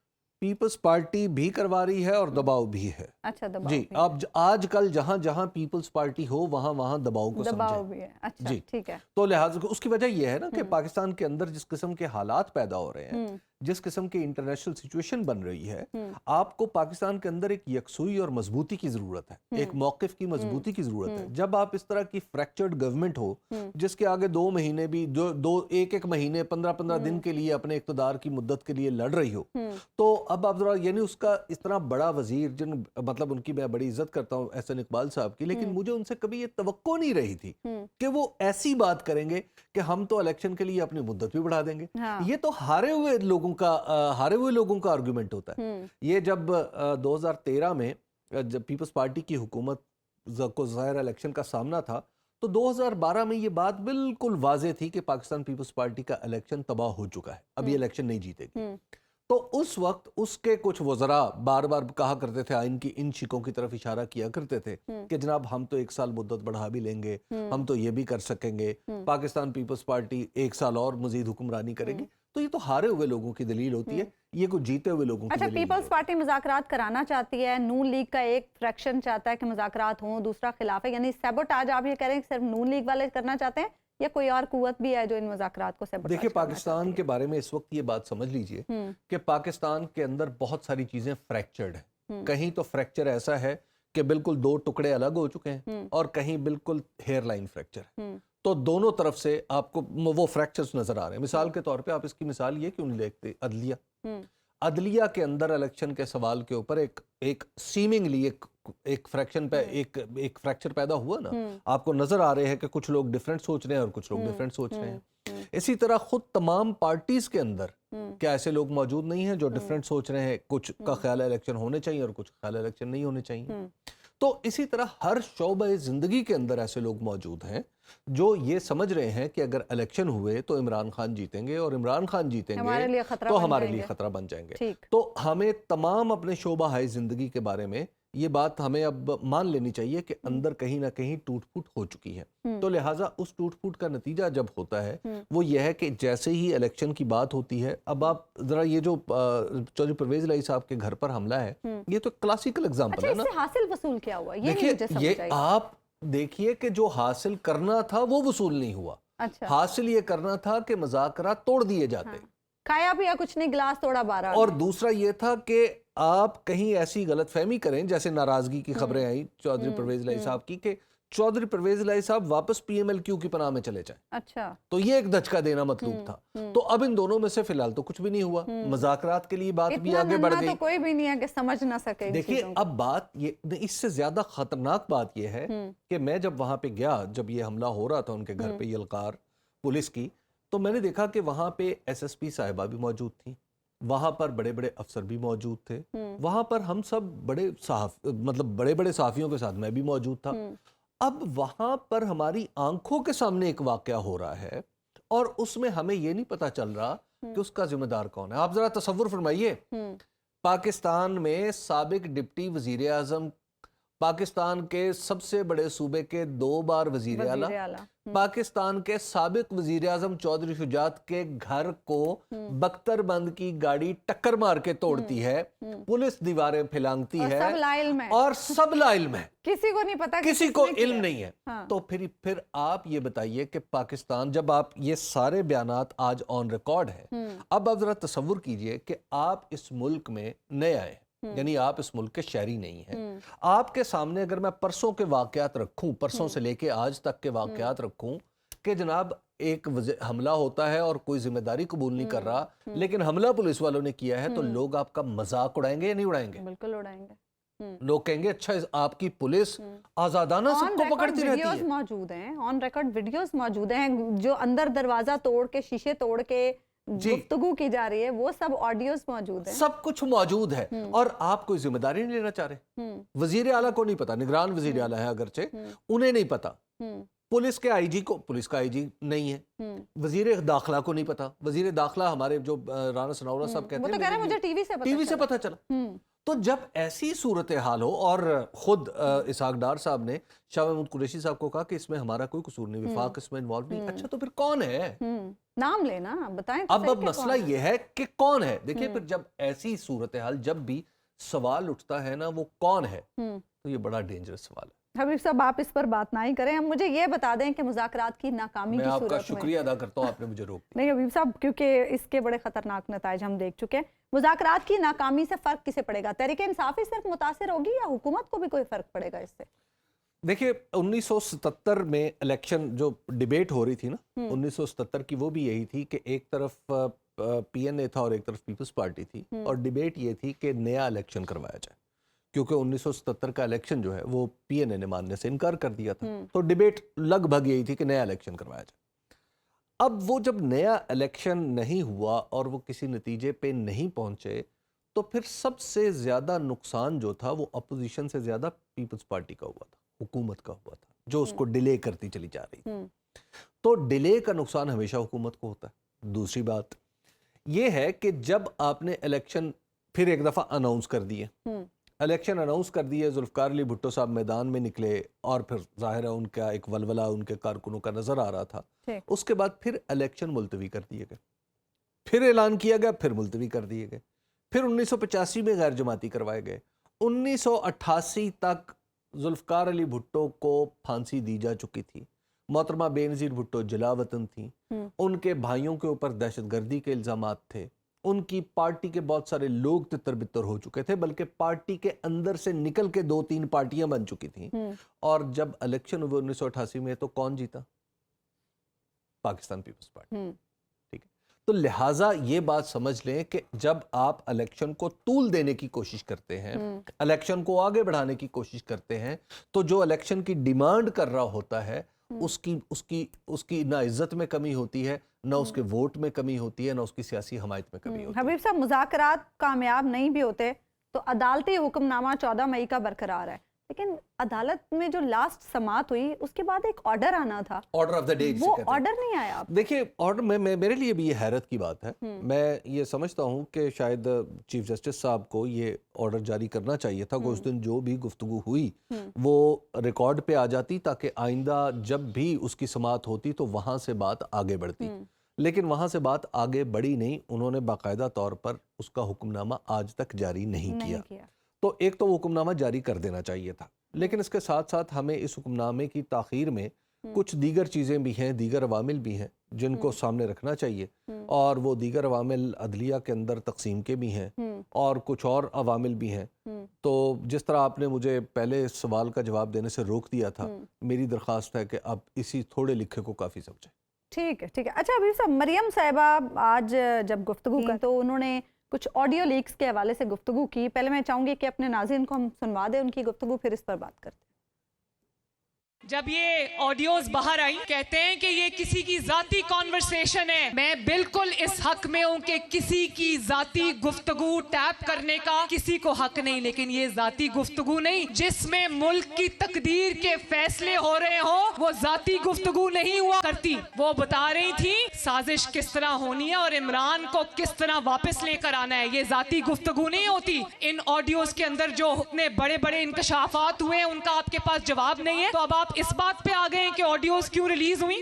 पीपल्स पार्टी भी करवा रही है और दबाव भी है। अच्छा, दबाव जी। अब आजकल जहां जहां पीपल्स पार्टी हो वहां वहां दबाव को दबाव भी है। अच्छा, जी, ठीक है। तो लिहाजा उसकी वजह यह है ना कि पाकिस्तान के अंदर जिस किस्म के हालात पैदा हो रहे हैं, जिस किस्म की इंटरनेशनल सिचुएशन बन रही है, आपको पाकिस्तान के अंदर एक यकसुई और मजबूती की जरूरत है, एक मौकिफ की मजबूती की जरूरत है। जब आप इस तरह की फ्रैक्चर्ड गवर्नमेंट हो जिसके आगे 2 महीने भी एक महीने 15-15 दिन के लिए अपने इक़्तिदार की मुद्दत के लिए लड़ रही हो, तो अब आप जरा यानी उसका इस तरह बड़ा वजीर मतलब उनकी मैं बड़ी इज्जत करता हूँ एहसन इकबाल साहब की, लेकिन मुझे उनसे कभी ये तवक्को नहीं रही थी कि वो ऐसी बात करेंगे कि हम तो इलेक्शन के लिए अपनी मुद्दत भी बढ़ा देंगे। ये तो हारे हुए लोगों का आर्गुमेंट होता है। ये जब 2013 में जब पीपल्स पार्टी की हुकूमत को ज़ाहिर इलेक्शन का सामना था, तो 2012 में ये बात बिल्कुल वाज़ेह थी कि पाकिस्तान पीपल्स पार्टी का इलेक्शन तबाह हो चुका है, अब ये इलेक्शन नहीं जीतेगी। तो उस वक्त उसके कुछ वज़रा बार बार कहा करते थे, आइन की इन शिकों की तरफ इशारा किया करते थे कि जनाब हम तो 1 साल मुद्दत बढ़ा भी लेंगे, हम तो ये भी कर सकेंगे, पाकिस्तान पीपल्स पार्टी 1 साल और मजीद हुक्मरानी करेगी। तो ये तो हारे हुए लोगों की दलील होती है, ये कुछ जीते हुए लोगों की दलील। पीपल्स पार्टी मुज़ाकरात कराना चाहती है, नून लीग का एक फ्रैक्शन चाहता है कि मुज़ाकरात हों, दूसरा खिलाफ है, यानी सैबोटाज आप ये कह रहे हैं सिर्फ नून लीग वाले करना चाहते हैं या कोई और कुव्वत भी है जो इन मुज़ाकरात को सैबोटाज? देखिए, पाकिस्तान के बारे में इस वक्त ये बात समझ लीजिए कि पाकिस्तान के अंदर बहुत सारी चीजें फ्रैक्चर्ड है। कहीं तो फ्रैक्चर ऐसा है कि बिल्कुल 2 टुकड़े अलग हो चुके हैं और कहीं बिल्कुल हेयर लाइन फ्रैक्चर है। तो दोनों तरफ से आपको वो फ्रैक्चर्स नजर आ रहे हैं। मिसाल के तौर पे आप इसकी मिसाल ये क्यों नहीं देखते, अदलिया के अंदर इलेक्शन के सवाल के ऊपर एक सीमिंगली एक फ्रैक्शन पे एक फ्रैक्चर पैदा हुआ ना। आपको नजर आ रहे हैं कि कुछ लोग डिफरेंट सोच रहे हैं और कुछ लोग डिफरेंट सोच रहे हैं। इसी तरह खुद तमाम पार्टीज के अंदर क्या ऐसे लोग मौजूद नहीं हैं जो डिफरेंट सोच रहे हैं? कुछ का ख्याल इलेक्शन होने चाहिए और कुछ ख्याल इलेक्शन नहीं होने चाहिए। तो इसी तरह हर शोबे जिंदगी के अंदर ऐसे लोग मौजूद हैं जो ये समझ रहे हैं कि अगर इलेक्शन हुए तो इमरान खान जीतेंगे और इमरान खान जीतेंगे तो हमारे लिए खतरा बन जाएंगे। तो हमें तमाम अपने शोबा हाई जिंदगी के बारे में ये बात हमें अब मान लेनी चाहिए कि अंदर कहीं ना कहीं टूट फूट हो चुकी है। तो लिहाजा उस टूट फूट का नतीजा जब होता है वो ये है कि जैसे ही इलेक्शन की बात होती है, अब आप जरा ये जो चौधरी परवेज इलाही साहब के घर पर हमला है, ये तो क्लासिकल एग्जांपल है ना। इससे हासिल वसूल क्या हुआ? देखिए, ये देखिए कि जो हासिल करना था वो वसूल नहीं हुआ, अच्छा हासिल ये करना था कि मुज़ाकरात तोड़ दिए जाते। हाँ। खाया पिया कुछ नहीं, गिलास तोड़ा 12 और दूसरा ये था कि आप कहीं ऐसी गलतफहमी करें, जैसे नाराजगी की खबरें आई चौधरी परवेज लाई साहब की, कि चौधरी परवेज लाई साहब वापस पीएमएलक्यू की पनाह में चले जाएं, अच्छा तो ये एक धचका देना मतलूब था। तो अब इन दोनों में से फिलहाल तो कुछ भी नहीं हुआ, मुज़ाकरात के लिए बात भी इतना आगे बढ़ नन्हा गई। तो कोई भी नहीं है कि समझ ना सके इन देखिए चीज़ों को। अब बात ये, इससे ज्यादा खतरनाक बात ये है कि मैं जब वहां पे गया, जब ये हमला हो रहा था उनके घर पे यलकार पुलिस की, तो मैंने देखा कि वहां पे एसएसपी साहिबा भी मौजूद थी, वहां पर बड़े बड़े अफसर भी मौजूद थे, वहां पर हम सब बड़े बड़े सहाफियों के साथ मैं भी मौजूद था। अब वहां पर हमारी आंखों के सामने एक वाकया हो रहा है और उसमें हमें ये नहीं पता चल रहा कि उसका जिम्मेदार कौन है। आप जरा तसव्वुर फरमाइए, पाकिस्तान में साबिक डिप्टी वजीर आजम, पाकिस्तान के सबसे बड़े सूबे के 2 बार वजीर आला, पाकिस्तान के साबिक वजीर आजम चौधरी शुजात के घर को बख्तरबंद की गाड़ी टक्कर मार के तोड़ती है, पुलिस दीवारें फैलांगती है सब लाइल में, और सब लाइल में, किसी को नहीं पता, किसी को किसने इल्म किया। नहीं है। हाँ। तो फिर आप ये बताइए कि पाकिस्तान, जब आप ये सारे बयानात आज ऑन रिकॉर्ड है, अब आप जरा तसव्वुर कीजिए कि आप इस मुल्क में नए आए, यानी आप इस मुल्क के शहरी नहीं हैं। आपके सामने अगर मैं परसों के वाकयात रखूं, परसों से लेके आज तक के वाकयात रखूं कि जनाब एक हमला होता है और कोई जिम्मेदारी कबूल नहीं कर रहा, लेकिन हमला पुलिस वालों ने किया है, तो लोग आपका मजाक उड़ाएंगे या नहीं उड़ाएंगे? बिल्कुल उड़ाएंगे। लोग कहेंगे अच्छा आपकी पुलिस आजादाना सबको पकड़ती रहती है। मौजूद हैं, ऑन रिकॉर्ड वीडियोस मौजूद हैं, जो अंदर दरवाजा तोड़ के, शीशे तोड़ के गुफ्तगू की जा रही है, वो सब ऑडियोस मौजूद हैं। सब कुछ मौजूद है और आप कोई जिम्मेदारी नहीं लेना चाह रहे। वजीर आला को नहीं पता, निगरान वजीर आला है अगरचे, उन्हें नहीं पता। पुलिस के आईजी को, पुलिस का आईजी नहीं है, वजीर दाखिला को नहीं पता। वजीर दाखिला हमारे जो राना सनाउल्लाह साहब कहते हैं, वो तो कह रहे हैं मुझे टीवी से पता चला। तो जब ऐसी सूरत हाल हो, और खुद इसहाक डार साहब ने शाह महमूद कुरैशी साहब को कहा कि इसमें हमारा कोई कसूर नहीं, विफाक इसमें इन्वॉल्व नहीं, अच्छा तो फिर कौन है? नाम लेना, बताएं तो अब सही कि मसला कौन है। ये है कि कौन है। देखिए फिर जब ऐसी सूरत हाल, जब भी सवाल उठता है ना वो कौन है, तो ये बड़ा डेंजरस सवाल है। हबीब साहब आप इस पर बात ना ही करें, हम मुझे ये बता दें कि मुज़ाकरात की नाकामी मैं की आपका सूरत में, शुक्रिया अदा करता हूँ, आपने मुझे रोक दिया। नहीं हबीब साहब, क्योंकि इसके बड़े खतरनाक नताइज हम देख चुके हैं। मुज़ाकरात की नाकामी से फर्क किसे पड़ेगा? तहरीक इंसाफ ही सिर्फ मुतासिर होगी या हुकूमत को भी कोई फर्क पड़ेगा इससे? देखिए 1977 में इलेक्शन जो डिबेट हो रही थी ना, 1977 की, वो भी यही थी कि एक तरफ पीएनए था और एक तरफ पीपल्स पार्टी थी, और डिबेट ये थी कि नया इलेक्शन करवाया जाए, क्योंकि 1977 का इलेक्शन जो है वो पीएनए ने मानने से इनकार कर दिया था। तो डिबेट लगभग यही थी कि नया इलेक्शन करवाया जाए। अब वो जब नया इलेक्शन नहीं हुआ और वो किसी नतीजे पे नहीं पहुंचे, तो फिर सबसे ज्यादा नुकसान जो था वो अपोजिशन से ज्यादा पीपल्स पार्टी का हुआ था, हुकूमत का हुआ था, जो उसको डिले करती चली जा रही थी। तो डिले का नुकसान हमेशा हुकूमत को होता है। दूसरी बात ये है कि जब आपने इलेक्शन फिर एक दफा अनाउंस कर दिए, इलेक्शन अनाउंस कर दिए, जुल्फकार अली भुट्टो साहब मैदान में निकले, और फिर जाहिर है उनका एक वलवला उनके कारकुनों का नजर आ रहा था। उसके बाद फिर इलेक्शन मुलतवी कर दिए गए, फिर ऐलान किया गया, फिर मुलतवी कर दिए गए, फिर 1985 में गैर जमाती करवाए गए। 1988 तक जुल्फकार अली भुट्टो को फांसी दी जा चुकी थी, मोहतरमा बेनज़ीर भुट्टो जलावतन थी, उनके भाइयों के ऊपर दहशतगर्दी के इल्जामात थे, उनकी पार्टी के बहुत सारे लोग तितर बितर हो चुके थे, बल्कि पार्टी के अंदर से निकल के 2-3 पार्टियां बन चुकी थीं। और जब इलेक्शन हुए 1988 में, तो कौन जीता? Pakistan Peoples Party. ठीक है, तो लिहाजा ये बात समझ लें कि जब आप इलेक्शन को तूल देने की कोशिश करते हैं, इलेक्शन को आगे बढ़ाने की कोशिश करते हैं, तो जो इलेक्शन की डिमांड कर रहा होता है उसकी ना इज्जत में कमी होती है, ना उसके वोट में कमी होती है, ना उसकी सियासी हमायत में कमी होती है। हबीब साहब, मुज़ाकरात कामयाब नहीं भी होते तो अदालती हुक्मनामा 14 मई का बरकरार है, लेकिन अदालत में जो लास्ट समाअत हुई उसके बाद एक ऑर्डर आना था, ऑर्डर ऑफ द डे, वो ऑर्डर नहीं आया। आप देखिए ऑर्डर में मेरे लिए भी ये हैरत की बात है। मैं ये समझता हूँ कि शायद चीफ जस्टिस साहब को ये ऑर्डर जारी करना चाहिए था कि उस दिन जो भी गुफ्तगू हुई वो रिकॉर्ड पे आ जाती, ताकि आइंदा जब भी उसकी समाअत होती तो वहाँ से बात आगे बढ़ती। लेकिन वहाँ से बात आगे बढ़ी नहीं, उन्होंने बाकायदा तौर पर उसका हुक्मनामा आज तक जारी नहीं किया। तो एक तो वो हुक्मनामा जारी कर देना चाहिए था। لیکن اس کے ساتھ ساتھ ہمیں اس حکم نامے کی تاخیر میں کچھ دیگر چیزیں بھی ہیں، دیگر عوامل بھی ہیں جن کو سامنے رکھنا چاہیے، اور وہ دیگر عوامل عدلیہ کے اندر تقسیم کے بھی ہیں اور کچھ اور عوامل بھی ہیں۔ تو جس طرح آپ نے مجھے پہلے سوال کا جواب دینے سے روک دیا تھا، میری درخواست ہے کہ اب اسی تھوڑے لکھے کو کافی سمجھیں۔ ٹھیک ہے ٹھیک ہے۔ اچھا ابھی صاحب، مریم صاحبہ آج جب گفتگو کی تو انہوں نے کچھ آڈیو لیکس کے حوالے سے گفتگو کی۔ پہلے میں چاہوں گی کہ اپنے ناظرین کو ہم سنوا دیں ان کی گفتگو، پھر اس پر بات کرتے ہیں۔ جب یہ آڈیوز باہر آئی، کہتے ہیں کہ یہ کسی کی ذاتی کانورسیشن ہے۔ میں بالکل اس حق میں ہوں کہ کسی کی ذاتی گفتگو ٹیپ کرنے کا کسی کو حق نہیں، لیکن یہ ذاتی گفتگو نہیں جس میں ملک کی تقدیر کے فیصلے ہو رہے ہوں، وہ ذاتی گفتگو نہیں ہوا کرتی۔ وہ بتا رہی تھی سازش کس طرح ہونی ہے اور عمران کو کس طرح واپس لے کر آنا ہے، یہ ذاتی گفتگو نہیں ہوتی۔ ان آڈیوز کے اندر جو اتنے بڑے بڑے انکشافات ہوئے ہیں ان کا آپ کے پاس جواب نہیں ہے، تو اب آپ اس بات پہ آ گئے کہ آڈیوز کیوں ریلیز ہوئی؟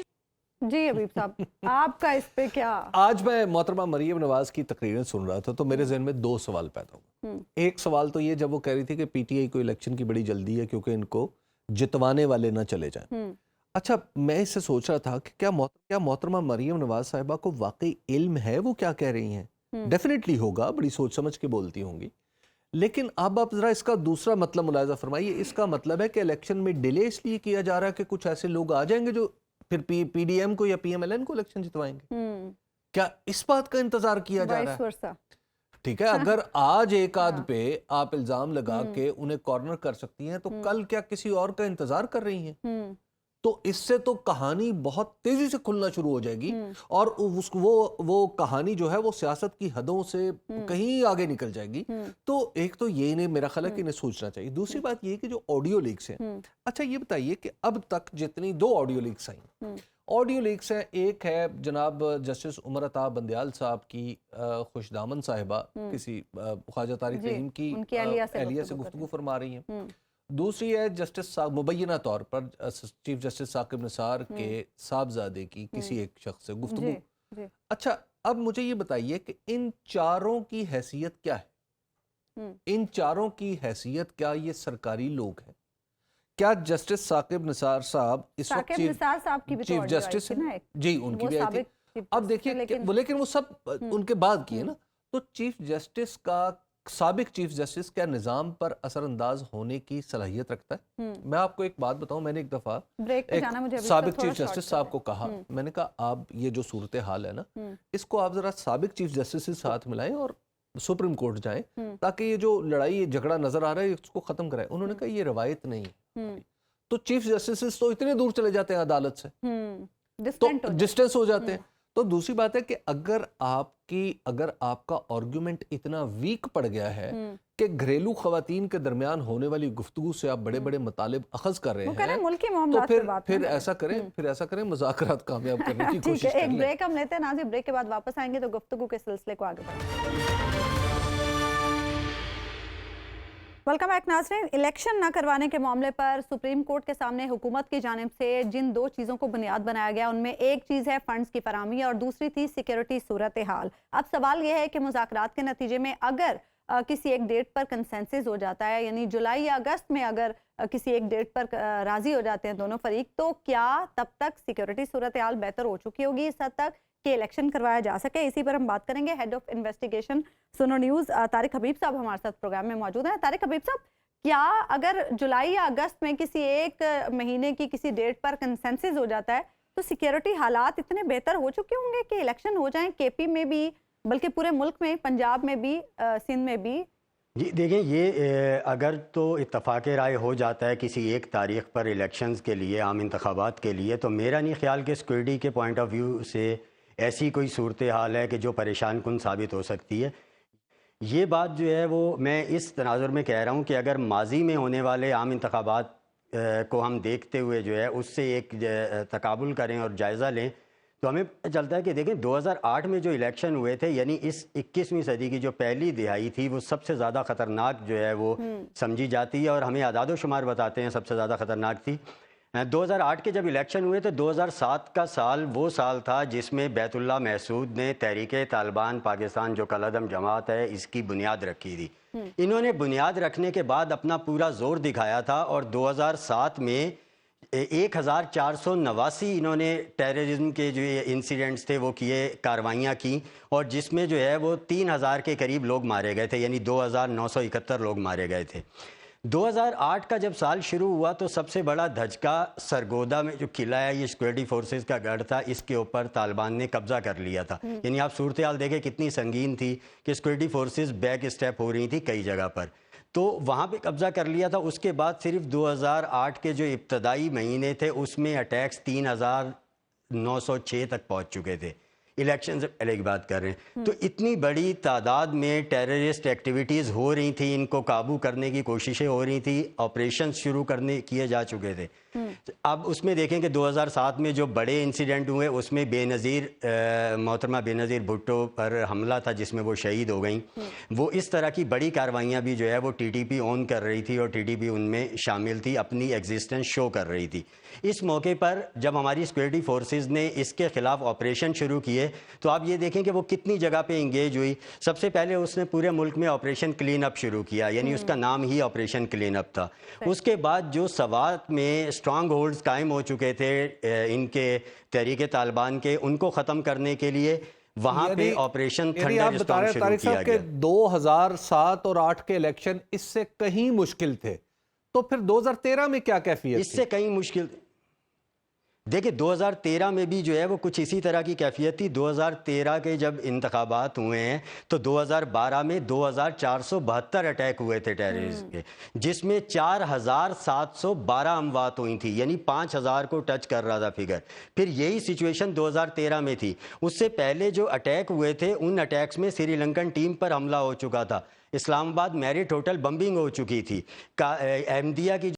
جی حبیب صاحب، آپ کا اس پہ کیا؟ آج میں محترمہ مریم نواز کی تقریریں سن رہا تھا تو میرے ذہن میں دو سوال پیدا ہوئے۔ ایک سوال تو یہ جب وہ کہہ رہی تھی کہ پی ٹی آئی کو الیکشن کی بڑی جلدی ہے کیونکہ ان کو جتوانے والے نہ چلے جائیں۔ اچھا، میں اس سے سوچ رہا تھا کہ کیا محترمہ مریم نواز صاحبہ کو واقعی علم ہے وہ کیا کہہ رہی ہیں؟ ڈیفینیٹلی ہوگا، بڑی سوچ سمجھ کے بولتی ہوں گی، لیکن اب آپ ذرا اس کا دوسرا مطلب ملاحظہ فرمائیے۔ اس کا مطلب ہے کہ الیکشن میں ڈیلے اس لیے کیا جا رہا ہے کہ کچھ ایسے لوگ آ جائیں گے جو پھر پی ڈی ایم کو یا پی ایم ایل این کو الیکشن جتوائیں گے؟ کیا اس بات کا انتظار کیا جا رہا ہے؟ ٹھیک ہے، اگر آج ایک آدھ پہ آپ الزام لگا کے انہیں کارنر کر سکتی ہیں تو کل کیا کسی اور کا انتظار کر رہی ہیں؟ تو اس سے تو کہانی بہت تیزی سے کھلنا شروع ہو جائے گی، اور وہ کہانی جو ہے وہ سیاست کی حدوں سے کہیں آگے نکل جائے گی۔ تو ایک تو یہ انہیں، میرا خیال ہے کہ انہیں سوچنا چاہیے۔ دوسری بات یہ کہ جو آڈیو لیکس ہیں، اچھا یہ بتائیے کہ اب تک جتنی دو آڈیو لیکس آئیں، آڈیو لیکس ہیں، ایک ہے جناب جسٹس عمر عطا بندیال صاحب کی خوش دامن صاحبہ کسی خواجہ طارق رحیم کی اہلیہ سے گفتگو فرما رہی ہیں، دوسری ہے جسٹس مبینہ طور پر چیف جسٹس ثاقب نثار کے صاحبزادے کی کسی ایک شخص سے گفتگو۔ اچھا اب مجھے یہ بتائیے کہ ان چاروں کی حیثیت کیا ہے؟ ان چاروں کی حیثیت کیا یہ سرکاری لوگ ہیں؟ کیا جسٹس ثاقب نثار صاحب اس وقت چیف جسٹس ہیں؟ جی، ان کی بھی آئی تھی۔ اب دیکھیے لیکن وہ سب ان کے بعد کی ہے نا، تو چیف جسٹس کا، سابق چیف جسٹس کیا نظام پر اثر انداز ہونے کی صلاحیت رکھتا ہے؟ میں آپ کو ایک بات بتاؤں، میں نے ایک دفعہ سابق چیف جسٹس صاحب کو کہا، میں نے کہا آپ یہ جو صورتحال ہے نا، اس کو آپ ذرا سابق چیف جسٹس سے ساتھ ملائیں اور سپریم کورٹ جائیں تاکہ یہ جو لڑائی، یہ جھگڑا نظر آ رہا ہے اس کو ختم کرائیں۔ انہوں نے کہا یہ روایت نہیں ہے، تو چیف جسٹس تو اتنے دور چلے جاتے ہیں عدالت سے، تو ڈسٹینس ہو جاتے ہیں۔ تو دوسری بات ہے کہ اگر آپ کا آرگومنٹ اتنا ویک پڑ گیا ہے کہ گھریلو خواتین کے درمیان ہونے والی گفتگو سے آپ بڑے بڑے مطالب اخذ کر رہے ہیں، تو پھر ایسا کریں مذاکرات کامیاب کرنے کی کوشش کریں۔ ایک بریک ہم لیتے ہیں ناظرین، بریک کے بعد واپس آئیں گے تو گفتگو کے سلسلے کو آگے بڑھائیں۔ ویلکم بیک ناظرین۔ الیکشن نہ کروانے کے معاملے پر سپریم کورٹ کے سامنے حکومت کی جانب سے جن دو چیزوں کو بنیاد بنایا گیا ان میں ایک چیز ہے فنڈز کی فراہمی اور دوسری تھی سیکیورٹی صورتحال۔ اب سوال یہ ہے کہ مذاکرات کے نتیجے میں اگر کسی ایک ڈیٹ پر کنسنسس ہو جاتا ہے، یعنی جولائی یا اگست میں اگر کسی ایک ڈیٹ پر راضی ہو جاتے ہیں دونوں فریق، تو کیا تب تک سیکیورٹی صورتحال بہتر ہو چکی ہوگی اس حد تک کہ الیکشن کروایا جا سکے؟ اسی پر ہم بات کریں گے۔ ہیڈ آف انویسٹیگیشن سنو نیوز طارق حبیب صاحب ہمارے ساتھ پروگرام میں موجود ہیں۔ طارق حبیب صاحب، کیا اگر جولائی یا اگست میں کسی ایک مہینے کی کسی ڈیٹ پر کنسنسس ہو جاتا ہے تو سیکیورٹی حالات اتنے بہتر ہو چکے ہوں گے کہ الیکشن ہو جائیں کے پی میں بھی، بلکہ پورے ملک میں، پنجاب میں بھی، سندھ میں بھی؟ جی دیکھیں، یہ اگر تو اتفاق رائے ہو جاتا ہے کسی ایک تاریخ پر الیکشنز کے لیے، عام انتخابات کے لیے، تو میرا نہیں خیال کہ سیکورٹی کے پوائنٹ آف ویو سے ایسی کوئی صورتحال ہے کہ جو پریشان کن ثابت ہو سکتی ہے۔ یہ بات جو ہے وہ میں اس تناظر میں کہہ رہا ہوں کہ اگر ماضی میں ہونے والے عام انتخابات کو ہم دیکھتے ہوئے جو ہے اس سے ایک تقابل کریں اور جائزہ لیں تو ہمیں پتہ چلتا ہے کہ دیکھیں 2008 میں جو الیکشن ہوئے تھے، یعنی اس 21ویں صدی کی جو پہلی دہائی تھی، وہ سب سے زیادہ خطرناک جو ہے وہ سمجھی جاتی ہے، اور ہمیں اعداد و شمار بتاتے ہیں سب سے زیادہ خطرناک تھی۔ 2008 کے جب الیکشن ہوئے تو 2007 کا سال وہ سال تھا جس میں بیت اللہ محسود نے تحریک طالبان پاکستان جو کالعدم جماعت ہے اس کی بنیاد رکھی تھی. انہوں نے بنیاد رکھنے کے بعد اپنا پورا زور دکھایا تھا اور 2007 میں 1489 انہوں نے ٹیررزم کے جو انسیڈنٹس تھے وہ کیے، کاروائیاں کی، اور جس میں جو ہے وہ 3000 کے قریب لوگ مارے گئے تھے، یعنی 2971 لوگ مارے گئے تھے. 2008 کا جب سال شروع ہوا تو سب سے بڑا دھچکا سرگودا میں جو قلعہ ہے، یہ سیکورٹی فورسز کا گڑھ تھا، اس کے اوپر طالبان نے قبضہ کر لیا تھا. یعنی آپ صورتحال دیکھیں کتنی سنگین تھی کہ سیکورٹی فورسز بیک اسٹیپ ہو رہی تھی کئی جگہ پر، تو وہاں پہ قبضہ کر لیا تھا. اس کے بعد صرف 2008 کے جو ابتدائی مہینے تھے اس میں اٹیکس 3906 تک پہنچ چکے تھے. الیکشن سے پہلے کی بات کر رہے ہیں. تو اتنی بڑی تعداد میں ٹیررسٹ ایکٹیویٹیز ہو رہی تھیں، ان کو قابو کرنے کی کوششیں ہو رہی تھیں، آپریشن شروع کیے جا چکے تھے. اب اس میں دیکھیں کہ 2007 میں جو بڑے انسیڈنٹ ہوئے اس میں بے نظیر محترمہ بے نظیر بھٹو پر حملہ تھا جس میں وہ شہید ہو گئیں. وہ اس طرح کی بڑی کاروائیاں بھی جو ہے وہ ٹی ٹی پی اون کر رہی تھی اور ٹی ٹی پی ان میں شامل تھی، اپنی ایگزسٹنس شو کر رہی تھی. اس موقع پر جب ہماری سیکورٹی فورسز نے اس کے خلاف آپریشن شروع کیے تو آپ یہ دیکھیں کہ وہ کتنی جگہ پہ انگیج ہوئی. سب سے پہلے اس نے پورے ملک میں آپریشن کلین اپ شروع کیا، یعنی اس کا نام ہی آپریشن کلین اپ تھا. اس کے بعد جو سوات میں اسٹرانگ ہولڈز قائم ہو چکے تھے ان کے تحریک طالبان کے، ان کو ختم کرنے کے لیے وہاں پہ آپریشن تھنڈر اسٹارم شروع کیا گیا. 2007 اور 8 کے الیکشن اس سے کہیں مشکل تھے، تو پھر 2013 میں کیا کیفیت تھی؟ اس سے کہیں مشکل دیکھیں 2013 میں بھی جو ہے وہ کچھ اسی طرح کی کیفیت تھی. 2013 کے جب انتخابات ہوئے ہیں تو 2012 میں 2472 اٹیک ہوئے تھے ٹیررزم کے، جس میں 4712 اموات ہوئی تھی، یعنی 5000 کو ٹچ کر رہا تھا فگر. پھر یہی سچویشن 2013 میں تھی. اس سے پہلے جو اٹیک ہوئے تھے ان اٹیکس میں سری لنکن ٹیم پر حملہ ہو چکا تھا، اسلام آباد میرٹ ہوٹل بمبنگ ہو چکی تھی، احمدیہ کی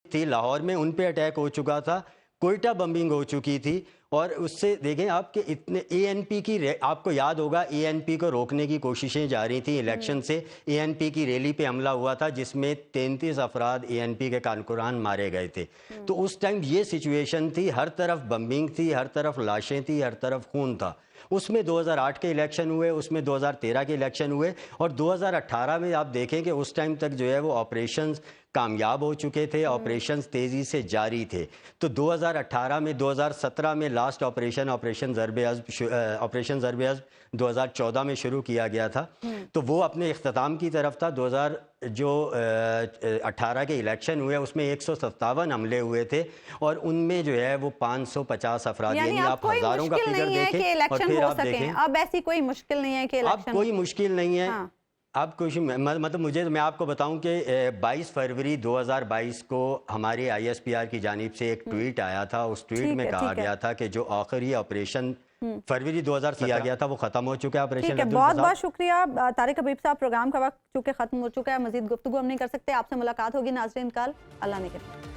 تھی لاہور میں ان پہ اٹیک ہو چکا تھا، کوئٹہ بمبنگ ہو چکی تھی. اور اس سے دیکھیں آپ کہ اتنے اے این پی کی آپ کو یاد ہوگا اے این پی کو روکنے کی کوششیں جاری تھیں الیکشن سے. اے این پی کی ریلی پہ حملہ ہوا تھا جس میں 33 افراد اے این پی کے کارکنان مارے گئے تھے. تو اس ٹائم یہ سچویشن تھی، ہر طرف بمبنگ تھی، ہر طرف لاشیں تھی، ہر طرف خون تھا. اس میں 2008 کے الیکشن ہوئے، اس میں 2013 کے الیکشن ہوئے، اور 2018 میں آپ دیکھیں کہ اس ٹائم تک جو ہے وہ آپریشنز کامیاب ہو چکے تھے، آپریشنز تیزی سے جاری تھے. تو 2018 میں 2017 میں لاسٹ آپریشن ضرب عزم 2014 میں شروع کیا گیا تھا، تو وہ اپنے اختتام کی طرف تھا. 2018 کے الیکشن ہوئے اس میں 157 حملے ہوئے تھے اور ان میں جو ہے وہ 550 افراد، یعنی آپ ہزاروں کا فگر دیکھیں اور پھر آپ دیکھیں اب ایسی کوئی مشکل نہیں ہے کہ اب کوئی مشکل نہیں ہے. اب کچھ مطلب میں آپ کو بتاؤں کہ 22 فروری 2022 کو ہمارے آئی ایس پی آر کی جانب سے ایک ٹویٹ آیا تھا. اس ٹویٹ میں کہا گیا تھا کہ جو آخری آپریشن فروری 2017 کیا گیا تھا وہ ختم ہو چکا ہے آپریشن. بہت بہت شکریہ طارق حبیب صاحب. پروگرام کا وقت چونکہ ختم ہو چکا ہے، مزید گفتگو ہم نہیں کر سکتے. آپ سے ملاقات ہوگی ناظرین کل. اللہ نے کرے.